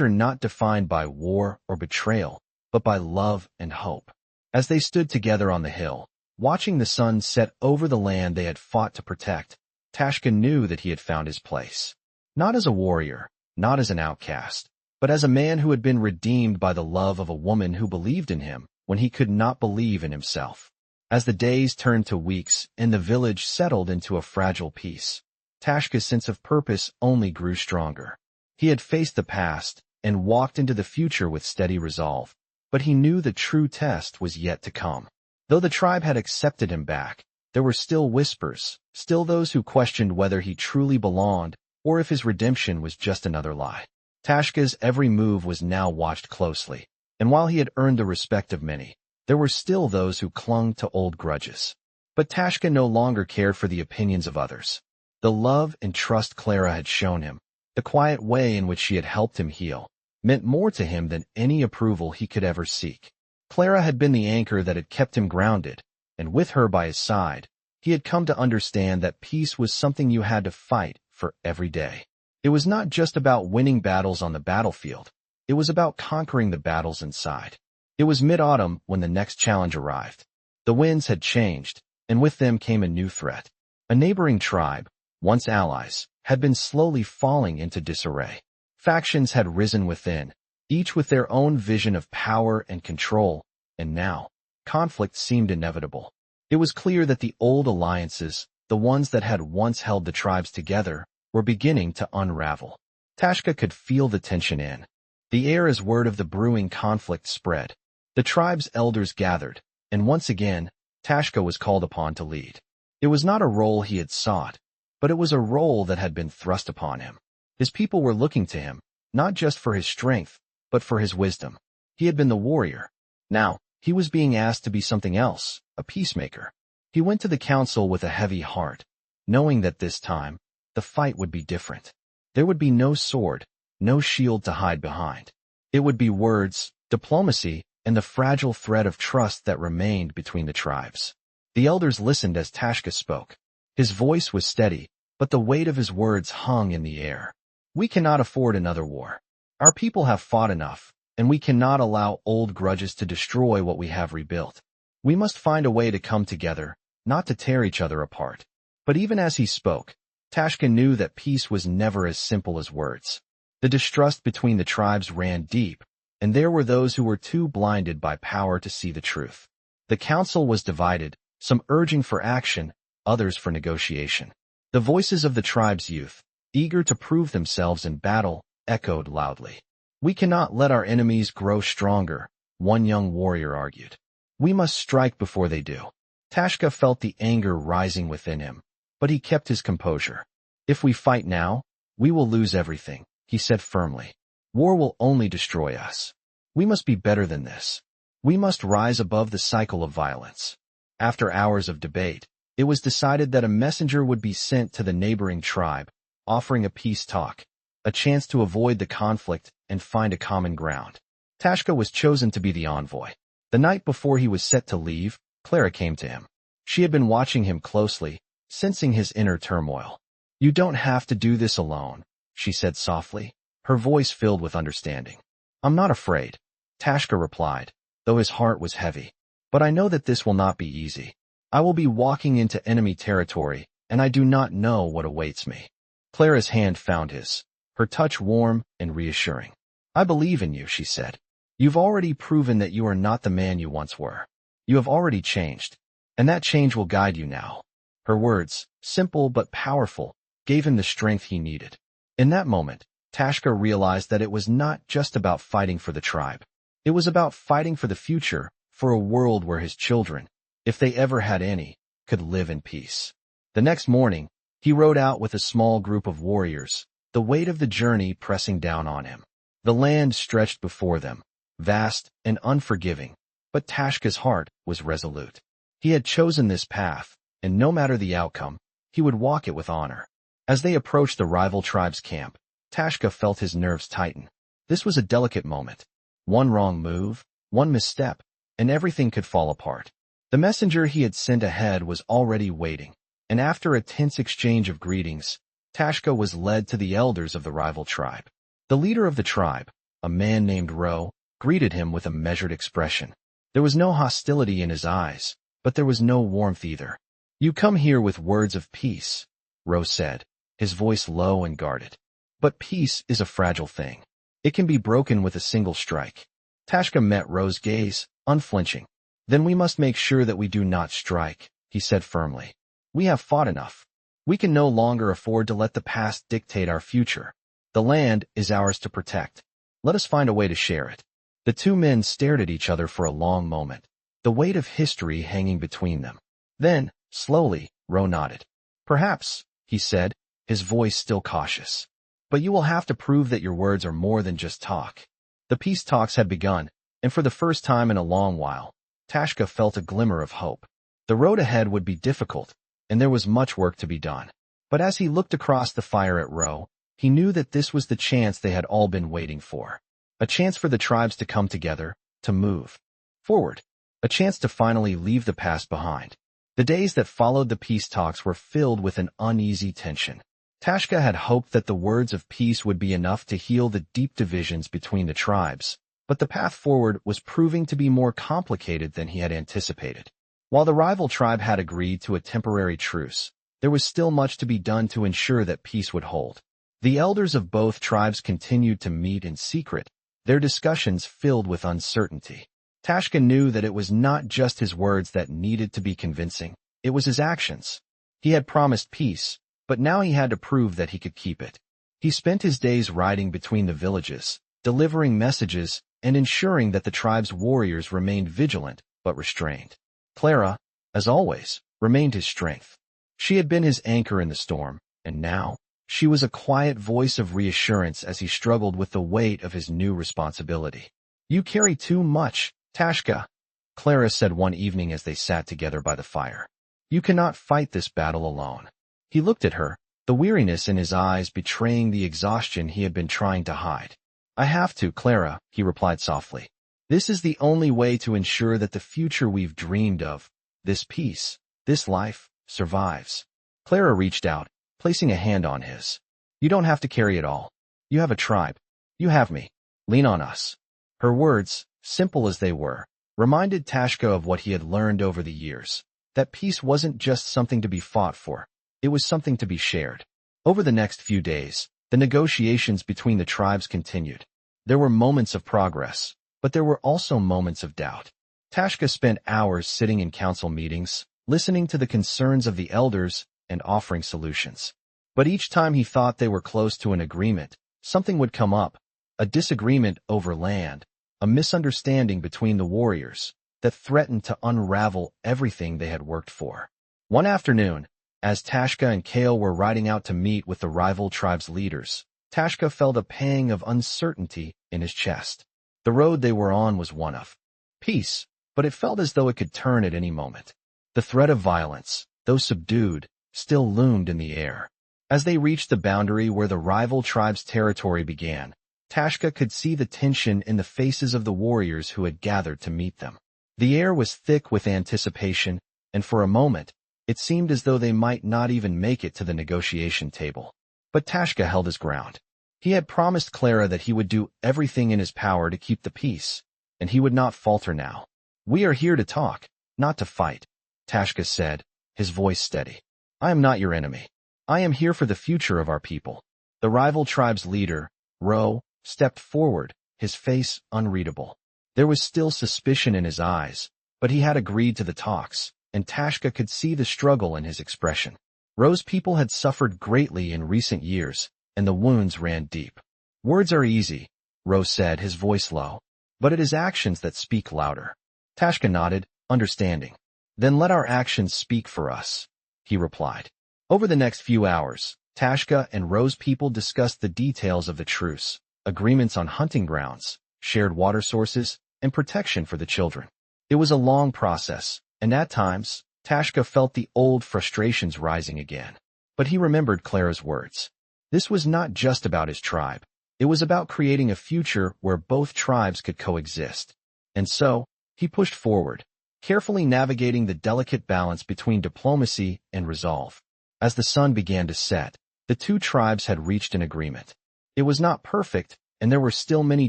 not defined by war or betrayal, but by love and hope. As they stood together on the hill, watching the sun set over the land they had fought to protect, Tashka knew that he had found his place. Not as a warrior, not as an outcast, but as a man who had been redeemed by the love of a woman who believed in him when he could not believe in himself. As the days turned to weeks and the village settled into a fragile peace, Tashka's sense of purpose only grew stronger. He had faced the past and walked into the future with steady resolve, but he knew the true test was yet to come. Though the tribe had accepted him back, there were still whispers, still those who questioned whether he truly belonged or if his redemption was just another lie. Tashka's every move was now watched closely, and while he had earned the respect of many, there were still those who clung to old grudges. But Tashka no longer cared for the opinions of others. The love and trust Clara had shown him, the quiet way in which she had helped him heal, meant more to him than any approval he could ever seek. Clara had been the anchor that had kept him grounded, and with her by his side, he had come to understand that peace was something you had to fight for every day. It was not just about winning battles on the battlefield. It was about conquering the battles inside. It was mid-autumn when the next challenge arrived. The winds had changed, and with them came a new threat. A neighboring tribe, once allies, had been slowly falling into disarray. Factions had risen within, each with their own vision of power and control, and now, conflict seemed inevitable. It was clear that the old alliances, the ones that had once held the tribes together, were beginning to unravel. Tashka could feel the tension in the air as word of the brewing conflict spread. The tribe's elders gathered, and once again, Tashka was called upon to lead. It was not a role he had sought, but it was a role that had been thrust upon him. His people were looking to him, not just for his strength, but for his wisdom. He had been the warrior. Now, he was being asked to be something else, a peacemaker. He went to the council with a heavy heart, knowing that this time, the fight would be different. There would be no sword, no shield to hide behind. It would be words, diplomacy, and the fragile thread of trust that remained between the tribes. The elders listened as Tashka spoke. His voice was steady, but the weight of his words hung in the air. We cannot afford another war. Our people have fought enough, and we cannot allow old grudges to destroy what we have rebuilt. We must find a way to come together, not to tear each other apart. But even as he spoke, Tashka knew that peace was never as simple as words. The distrust between the tribes ran deep, and there were those who were too blinded by power to see the truth. The council was divided, some urging for action, others for negotiation. The voices of the tribe's youth, eager to prove themselves in battle, echoed loudly. We cannot let our enemies grow stronger, one young warrior argued. We must strike before they do. Tashka felt the anger rising within him, but he kept his composure. If we fight now, we will lose everything, he said firmly. War will only destroy us. We must be better than this. We must rise above the cycle of violence. After hours of debate, it was decided that a messenger would be sent to the neighboring tribe, offering a peace talk, a chance to avoid the conflict and find a common ground. Tashka was chosen to be the envoy. The night before he was set to leave, Clara came to him. She had been watching him closely, sensing his inner turmoil. You don't have to do this alone, she said softly, her voice filled with understanding. I'm not afraid, Tashka replied, though his heart was heavy. But I know that this will not be easy. I will be walking into enemy territory, and I do not know what awaits me. Clara's hand found his, her touch warm and reassuring. I believe in you, she said. You've already proven that you are not the man you once were. You have already changed, and that change will guide you now. Her words, simple but powerful, gave him the strength he needed. In that moment, Tashka realized that it was not just about fighting for the tribe. It was about fighting for the future, for a world where his children, if they ever had any, could live in peace. The next morning, he rode out with a small group of warriors, the weight of the journey pressing down on him. The land stretched before them, vast and unforgiving, but Tashka's heart was resolute. He had chosen this path, and no matter the outcome, he would walk it with honor. As they approached the rival tribe's camp, Tashka felt his nerves tighten. This was a delicate moment. One wrong move, one misstep, and everything could fall apart. The messenger he had sent ahead was already waiting, and after a tense exchange of greetings, Tashka was led to the elders of the rival tribe. The leader of the tribe, a man named Ro, greeted him with a measured expression. There was no hostility in his eyes, but there was no warmth either. You come here with words of peace, Ro said, his voice low and guarded. But peace is a fragile thing. It can be broken with a single strike. Tashka met Ro's gaze, unflinching. Then we must make sure that we do not strike, he said firmly. We have fought enough. We can no longer afford to let the past dictate our future. The land is ours to protect. Let us find a way to share it. The two men stared at each other for a long moment, the weight of history hanging between them. Then, slowly, Ro nodded. Perhaps, he said, his voice still cautious. But you will have to prove that your words are more than just talk. The peace talks had begun, and for the first time in a long while, Tashka felt a glimmer of hope. The road ahead would be difficult, and there was much work to be done. But as he looked across the fire at Ro, he knew that this was the chance they had all been waiting for. A chance for the tribes to come together, to move forward. A chance to finally leave the past behind. The days that followed the peace talks were filled with an uneasy tension. Tashka had hoped that the words of peace would be enough to heal the deep divisions between the tribes, but the path forward was proving to be more complicated than he had anticipated. While the rival tribe had agreed to a temporary truce, there was still much to be done to ensure that peace would hold. The elders of both tribes continued to meet in secret, their discussions filled with uncertainty. Tashka knew that it was not just his words that needed to be convincing, it was his actions. He had promised peace, but now he had to prove that he could keep it. He spent his days riding between the villages, delivering messages, and ensuring that the tribe's warriors remained vigilant but restrained. Clara, as always, remained his strength. She had been his anchor in the storm, and now, she was a quiet voice of reassurance as he struggled with the weight of his new responsibility. "You carry too much, Tashka," Clara said one evening as they sat together by the fire. "You cannot fight this battle alone." He looked at her, the weariness in his eyes betraying the exhaustion he had been trying to hide. "I have to, Clara," he replied softly. "This is the only way to ensure that the future we've dreamed of, this peace, this life, survives." Clara reached out, placing a hand on his. "You don't have to carry it all. You have a tribe. You have me. Lean on us." Her words, simple as they were, reminded Tashka of what he had learned over the years, that peace wasn't just something to be fought for, it was something to be shared. Over the next few days, the negotiations between the tribes continued. There were moments of progress, but there were also moments of doubt. Tashka spent hours sitting in council meetings, listening to the concerns of the elders and offering solutions. But each time he thought they were close to an agreement, something would come up, a disagreement over land, a misunderstanding between the warriors that threatened to unravel everything they had worked for. One afternoon, as Tashka and Kale were riding out to meet with the rival tribe's leaders, Tashka felt a pang of uncertainty in his chest. The road they were on was one of peace, but it felt as though it could turn at any moment. The threat of violence, though subdued, still loomed in the air. As they reached the boundary where the rival tribe's territory began, Tashka could see the tension in the faces of the warriors who had gathered to meet them. The air was thick with anticipation, and for a moment, it seemed as though they might not even make it to the negotiation table. But Tashka held his ground. He had promised Clara that he would do everything in his power to keep the peace, and he would not falter now. "We are here to talk, not to fight," Tashka said, his voice steady. "I am not your enemy. I am here for the future of our people." The rival tribe's leader, Ro, stepped forward, his face unreadable. There was still suspicion in his eyes, but he had agreed to the talks, and Tashka could see the struggle in his expression. Ro's people had suffered greatly in recent years, and the wounds ran deep. "Words are easy," Ro said, his voice low, "but it is actions that speak louder." Tashka nodded, understanding. "Then let our actions speak for us," he replied. Over the next few hours, Tashka and Ro's people discussed the details of the truce, agreements on hunting grounds, shared water sources, and protection for the children. It was a long process, and at times, Tashka felt the old frustrations rising again. But he remembered Clara's words. This was not just about his tribe. It was about creating a future where both tribes could coexist. And so, he pushed forward, carefully navigating the delicate balance between diplomacy and resolve. As the sun began to set, the two tribes had reached an agreement. It was not perfect, and there were still many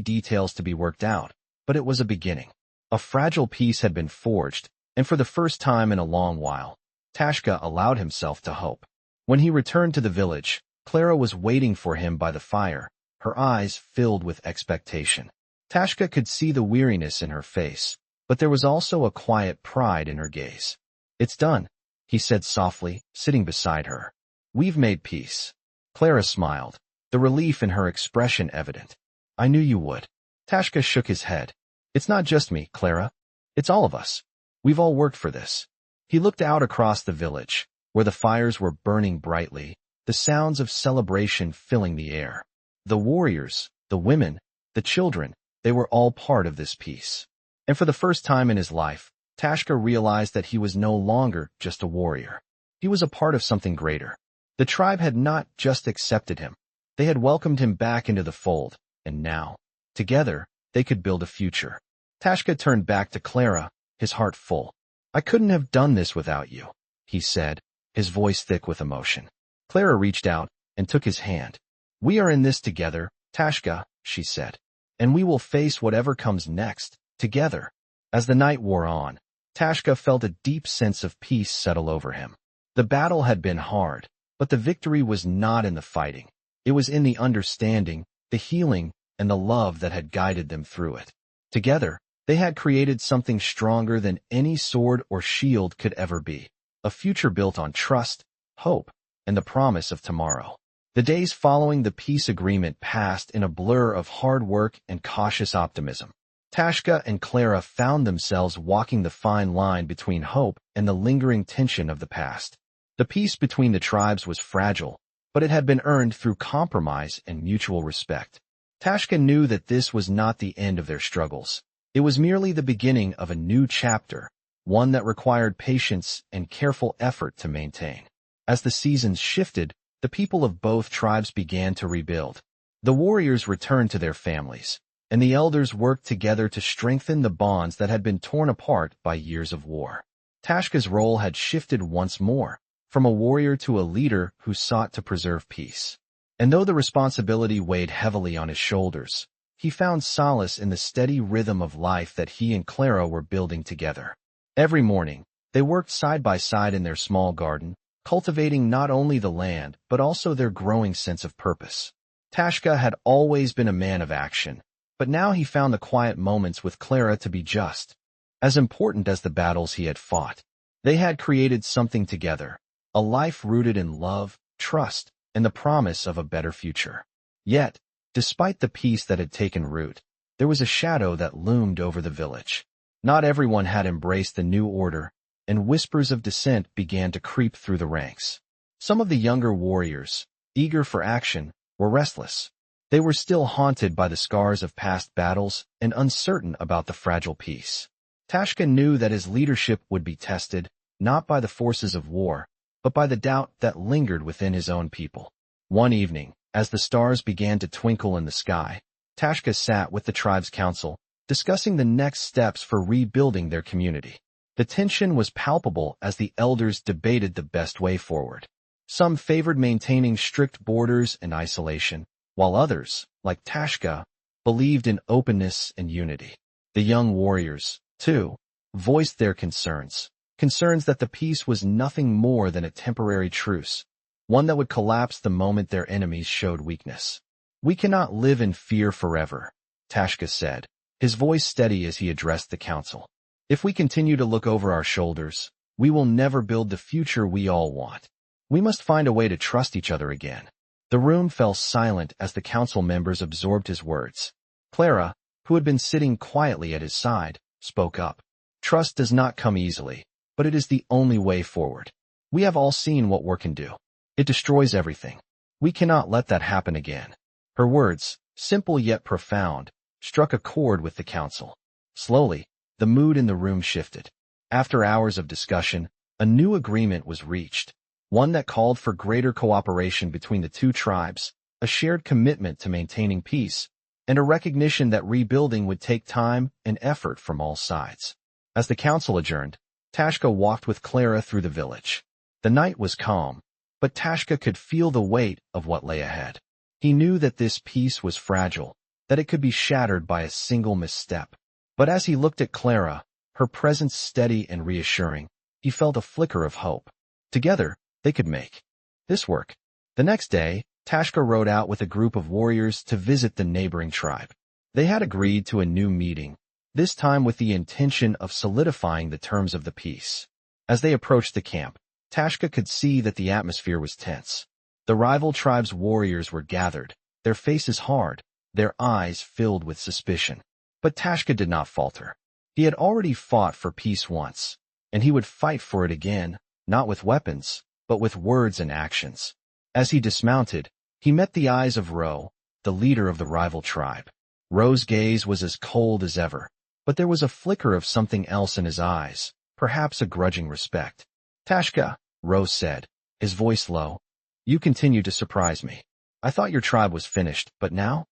details to be worked out, but it was a beginning. A fragile peace had been forged, and for the first time in a long while, Tashka allowed himself to hope. When he returned to the village, Clara was waiting for him by the fire, her eyes filled with expectation. Tashka could see the weariness in her face, but there was also a quiet pride in her gaze. "It's done," he said softly, sitting beside her. "We've made peace." Clara smiled, the relief in her expression evident. "I knew you would." Tashka shook his head. "It's not just me, Clara. It's all of us. We've all worked for this." He looked out across the village, where the fires were burning brightly, the sounds of celebration filling the air. The warriors, the women, the children, they were all part of this peace. And for the first time in his life, Tashka realized that he was no longer just a warrior. He was a part of something greater. The tribe had not just accepted him. They had welcomed him back into the fold, and now, together, they could build a future. Tashka turned back to Clara, his heart full. "I couldn't have done this without you," he said, his voice thick with emotion. Clara reached out and took his hand. "We are in this together, Tashka," she said, "and we will face whatever comes next, together." As the night wore on, Tashka felt a deep sense of peace settle over him. The battle had been hard, but the victory was not in the fighting. It was in the understanding, the healing, and the love that had guided them through it. Together, they had created something stronger than any sword or shield could ever be. A future built on trust, hope, and the promise of tomorrow. The days following the peace agreement passed in a blur of hard work and cautious optimism. Tashka and Clara found themselves walking the fine line between hope and the lingering tension of the past. The peace between the tribes was fragile, but it had been earned through compromise and mutual respect. Tashka knew that this was not the end of their struggles. It was merely the beginning of a new chapter, one that required patience and careful effort to maintain. As the seasons shifted, the people of both tribes began to rebuild. The warriors returned to their families, and the elders worked together to strengthen the bonds that had been torn apart by years of war. Tashka's role had shifted once more, from a warrior to a leader who sought to preserve peace. And though the responsibility weighed heavily on his shoulders, he found solace in the steady rhythm of life that he and Clara were building together. Every morning, they worked side by side in their small garden, cultivating not only the land but also their growing sense of purpose. Tashka had always been a man of action, but now he found the quiet moments with Clara to be just as important as the battles he had fought. They had created something together, a life rooted in love, trust, and the promise of a better future. Yet, despite the peace that had taken root, there was a shadow that loomed over the village. Not everyone had embraced the new order, and whispers of dissent began to creep through the ranks. Some of the younger warriors, eager for action, were restless. They were still haunted by the scars of past battles and uncertain about the fragile peace. Tashka knew that his leadership would be tested, not by the forces of war, but by the doubt that lingered within his own people. One evening, as the stars began to twinkle in the sky, Tashka sat with the tribe's council, discussing the next steps for rebuilding their community. The tension was palpable as the elders debated the best way forward. Some favored maintaining strict borders and isolation, while others, like Tashka, believed in openness and unity. The young warriors, too, voiced their concerns that the peace was nothing more than a temporary truce, one that would collapse the moment their enemies showed weakness. "We cannot live in fear forever," Tashka said, his voice steady as he addressed the council. "If we continue to look over our shoulders, we will never build the future we all want. We must find a way to trust each other again." The room fell silent as the council members absorbed his words. Clara, who had been sitting quietly at his side, spoke up. "Trust does not come easily, but it is the only way forward. We have all seen what war can do. It destroys everything. We cannot let that happen again." Her words, simple yet profound, struck a chord with the council. Slowly, the mood in the room shifted. After hours of discussion, a new agreement was reached, one that called for greater cooperation between the two tribes, a shared commitment to maintaining peace, and a recognition that rebuilding would take time and effort from all sides. As the council adjourned, Tashka walked with Clara through the village. The night was calm, but Tashka could feel the weight of what lay ahead. He knew that this peace was fragile, that it could be shattered by a single misstep. But as he looked at Clara, her presence steady and reassuring, he felt a flicker of hope. Together, they could make this work. The next day, Tashka rode out with a group of warriors to visit the neighboring tribe. They had agreed to a new meeting, this time with the intention of solidifying the terms of the peace. As they approached the camp, Tashka could see that the atmosphere was tense. The rival tribe's warriors were gathered, their faces hard, their eyes filled with suspicion. But Tashka did not falter. He had already fought for peace once, and he would fight for it again, not with weapons, but with words and actions. As he dismounted, he met the eyes of Ro, the leader of the rival tribe. Ro's gaze was as cold as ever, but there was a flicker of something else in his eyes, perhaps a grudging respect. Tashka, Ro said, his voice low, you continue to surprise me. I thought your tribe was finished, but now,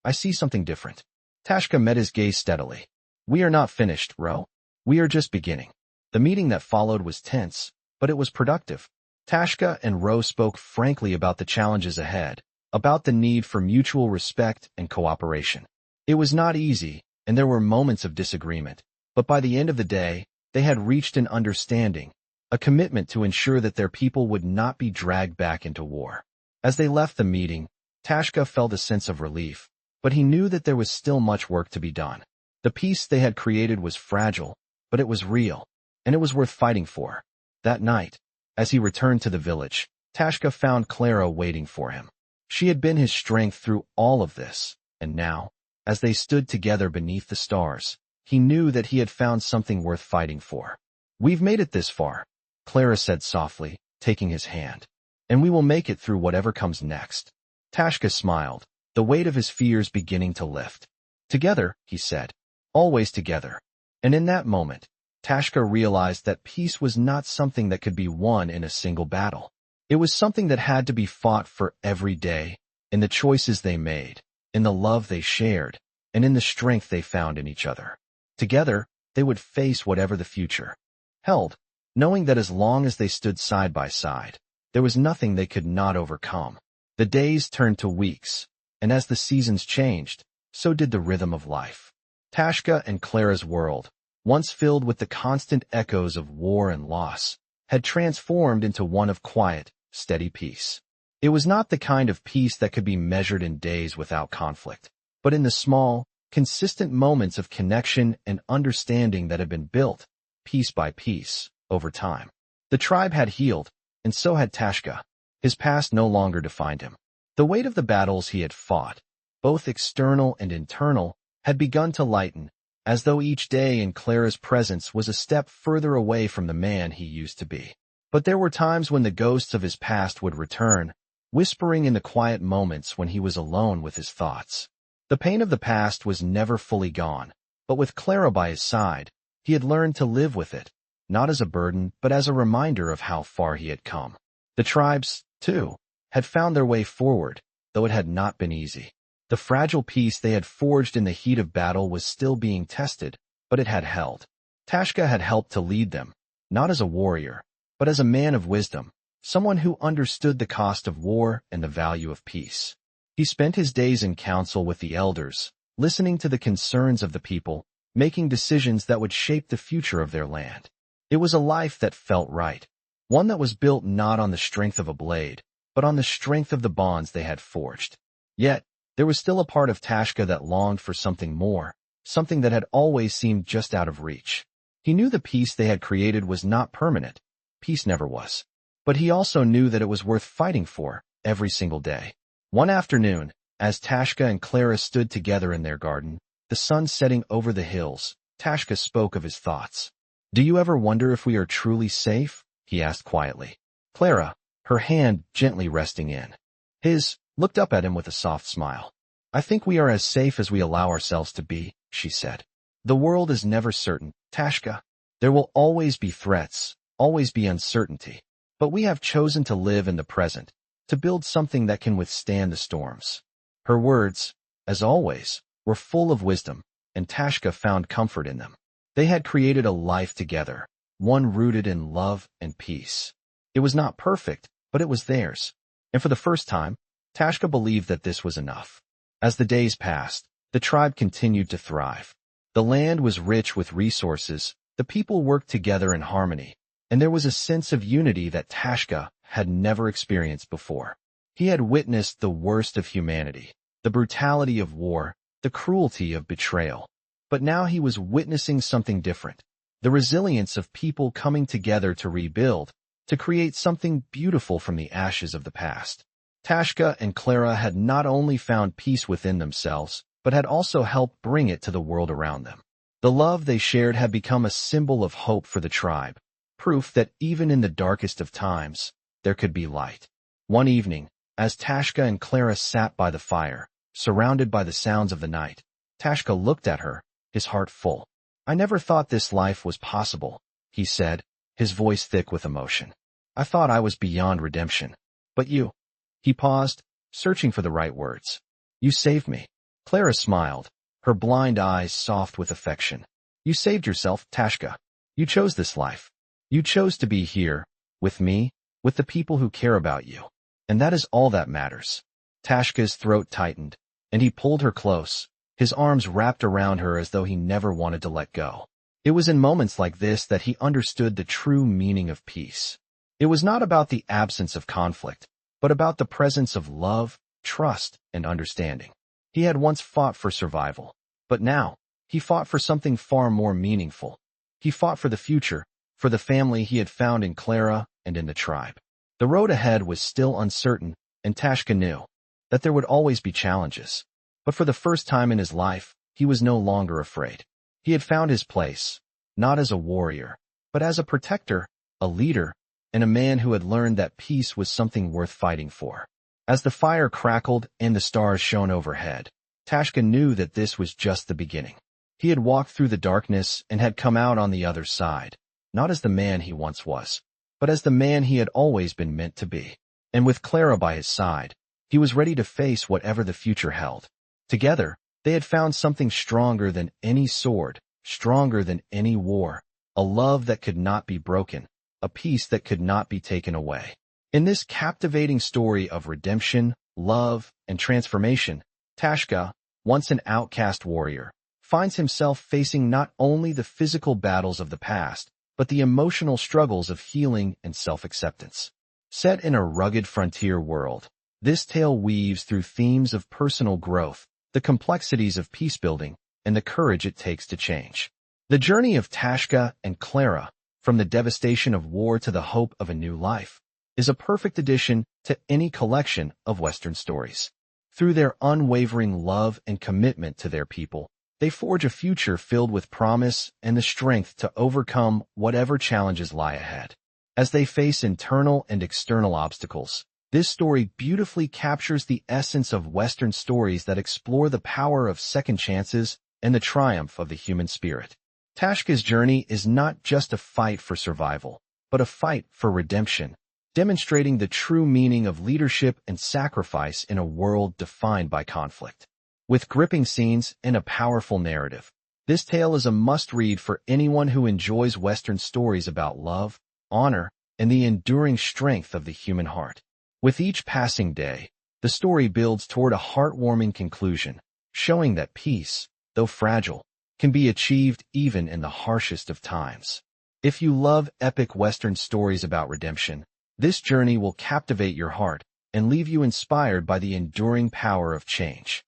I see something different. Tashka met his gaze steadily. We are not finished, Ro. We are just beginning. The meeting that followed was tense, but it was productive. Tashka and Ro spoke frankly about the challenges ahead, about the need for mutual respect and cooperation. It was not easy, and there were moments of disagreement, but by the end of the day, they had reached an understanding, a commitment to ensure that their people would not be dragged back into war. As they left the meeting, Tashka felt a sense of relief, but he knew that there was still much work to be done. The peace they had created was fragile, but it was real, and it was worth fighting for. That night, as he returned to the village, Tashka found Clara waiting for him. She had been his strength through all of this, and now, as they stood together beneath the stars, he knew that he had found something worth fighting for. We've made it this far, Clara said softly, taking his hand. And we will make it through whatever comes next. Tashka smiled, the weight of his fears beginning to lift. Together, he said, always together. And in that moment, Tashka realized that peace was not something that could be won in a single battle. It was something that had to be fought for every day, in the choices they made, in the love they shared, and in the strength they found in each other. Together, they would face whatever the future held, knowing that as long as they stood side by side, there was nothing they could not overcome. The days turned to weeks, and as the seasons changed, so did the rhythm of life. Tashka and Clara's world, once filled with the constant echoes of war and loss, had transformed into one of quiet, steady peace. It was not the kind of peace that could be measured in days without conflict, but in the small, consistent moments of connection and understanding that had been built, piece by piece, over time. The tribe had healed, and so had Tashka. His past no longer defined him. The weight of the battles he had fought, both external and internal, had begun to lighten, as though each day in Clara's presence was a step further away from the man he used to be. But there were times when the ghosts of his past would return, whispering in the quiet moments when he was alone with his thoughts. The pain of the past was never fully gone, but with Clara by his side, he had learned to live with it, not as a burden but as a reminder of how far he had come. The tribes, too, had found their way forward, though it had not been easy. The fragile peace they had forged in the heat of battle was still being tested, but it had held. Tashka had helped to lead them, not as a warrior, but as a man of wisdom, someone who understood the cost of war and the value of peace. He spent his days in council with the elders, listening to the concerns of the people, making decisions that would shape the future of their land. It was a life that felt right, one that was built not on the strength of a blade, but on the strength of the bonds they had forged. Yet, there was still a part of Tashka that longed for something more, something that had always seemed just out of reach. He knew the peace they had created was not permanent. Peace never was. But he also knew that it was worth fighting for, every single day. One afternoon, as Tashka and Clara stood together in their garden, the sun setting over the hills, Tashka spoke of his thoughts. Do you ever wonder if we are truly safe? He asked quietly. Clara, her hand gently resting in his, looked up at him with a soft smile. I think we are as safe as we allow ourselves to be, she said. The world is never certain, Tashka. There will always be threats, always be uncertainty. But we have chosen to live in the present, to build something that can withstand the storms. Her words, as always, were full of wisdom, and Tashka found comfort in them. They had created a life together, one rooted in love and peace. It was not perfect, but it was theirs. And for the first time, Tashka believed that this was enough. As the days passed, the tribe continued to thrive. The land was rich with resources, the people worked together in harmony, and there was a sense of unity that Tashka had never experienced before. He had witnessed the worst of humanity, the brutality of war, the cruelty of betrayal. But now he was witnessing something different, the resilience of people coming together to rebuild, to create something beautiful from the ashes of the past. Tashka and Clara had not only found peace within themselves, but had also helped bring it to the world around them. The love they shared had become a symbol of hope for the tribe, proof that even in the darkest of times, there could be light. One evening, as Tashka and Clara sat by the fire, surrounded by the sounds of the night, Tashka looked at her, his heart full. "I never thought this life was possible," he said, his voice thick with emotion. "I thought I was beyond redemption. But you—" He paused, searching for the right words. "You saved me." Clara smiled, her blind eyes soft with affection. "You saved yourself, Tashka. You chose this life. You chose to be here, with me, with the people who care about you. And that is all that matters." Tashka's throat tightened, and he pulled her close, his arms wrapped around her as though he never wanted to let go. It was in moments like this that he understood the true meaning of peace. It was not about the absence of conflict, but about the presence of love, trust, and understanding. He had once fought for survival, but now, he fought for something far more meaningful. He fought for the future, for the family he had found in Clara and in the tribe. The road ahead was still uncertain, and Tashka knew that there would always be challenges. But for the first time in his life, he was no longer afraid. He had found his place, not as a warrior, but as a protector, a leader, and a man who had learned that peace was something worth fighting for. As the fire crackled and the stars shone overhead, Tashka knew that this was just the beginning. He had walked through the darkness and had come out on the other side, not as the man he once was, but as the man he had always been meant to be. And with Clara by his side, he was ready to face whatever the future held. Together, they had found something stronger than any sword, stronger than any war, a love that could not be broken, a peace that could not be taken away. In this captivating story of redemption, love, and transformation, Tashka, once an outcast warrior, finds himself facing not only the physical battles of the past, but the emotional struggles of healing and self-acceptance. Set in a rugged frontier world, this tale weaves through themes of personal growth, the complexities of peace-building, and the courage it takes to change. The journey of Tashka and Clara, from the devastation of war to the hope of a new life, is a perfect addition to any collection of Western stories. Through their unwavering love and commitment to their people, they forge a future filled with promise and the strength to overcome whatever challenges lie ahead. As they face internal and external obstacles, this story beautifully captures the essence of Western stories that explore the power of second chances and the triumph of the human spirit. Tashka's journey is not just a fight for survival, but a fight for redemption, demonstrating the true meaning of leadership and sacrifice in a world defined by conflict. With gripping scenes and a powerful narrative, this tale is a must-read for anyone who enjoys Western stories about love, honor, and the enduring strength of the human heart. With each passing day, the story builds toward a heartwarming conclusion, showing that peace, though fragile, can be achieved even in the harshest of times. If you love epic Western stories about redemption, this journey will captivate your heart and leave you inspired by the enduring power of change.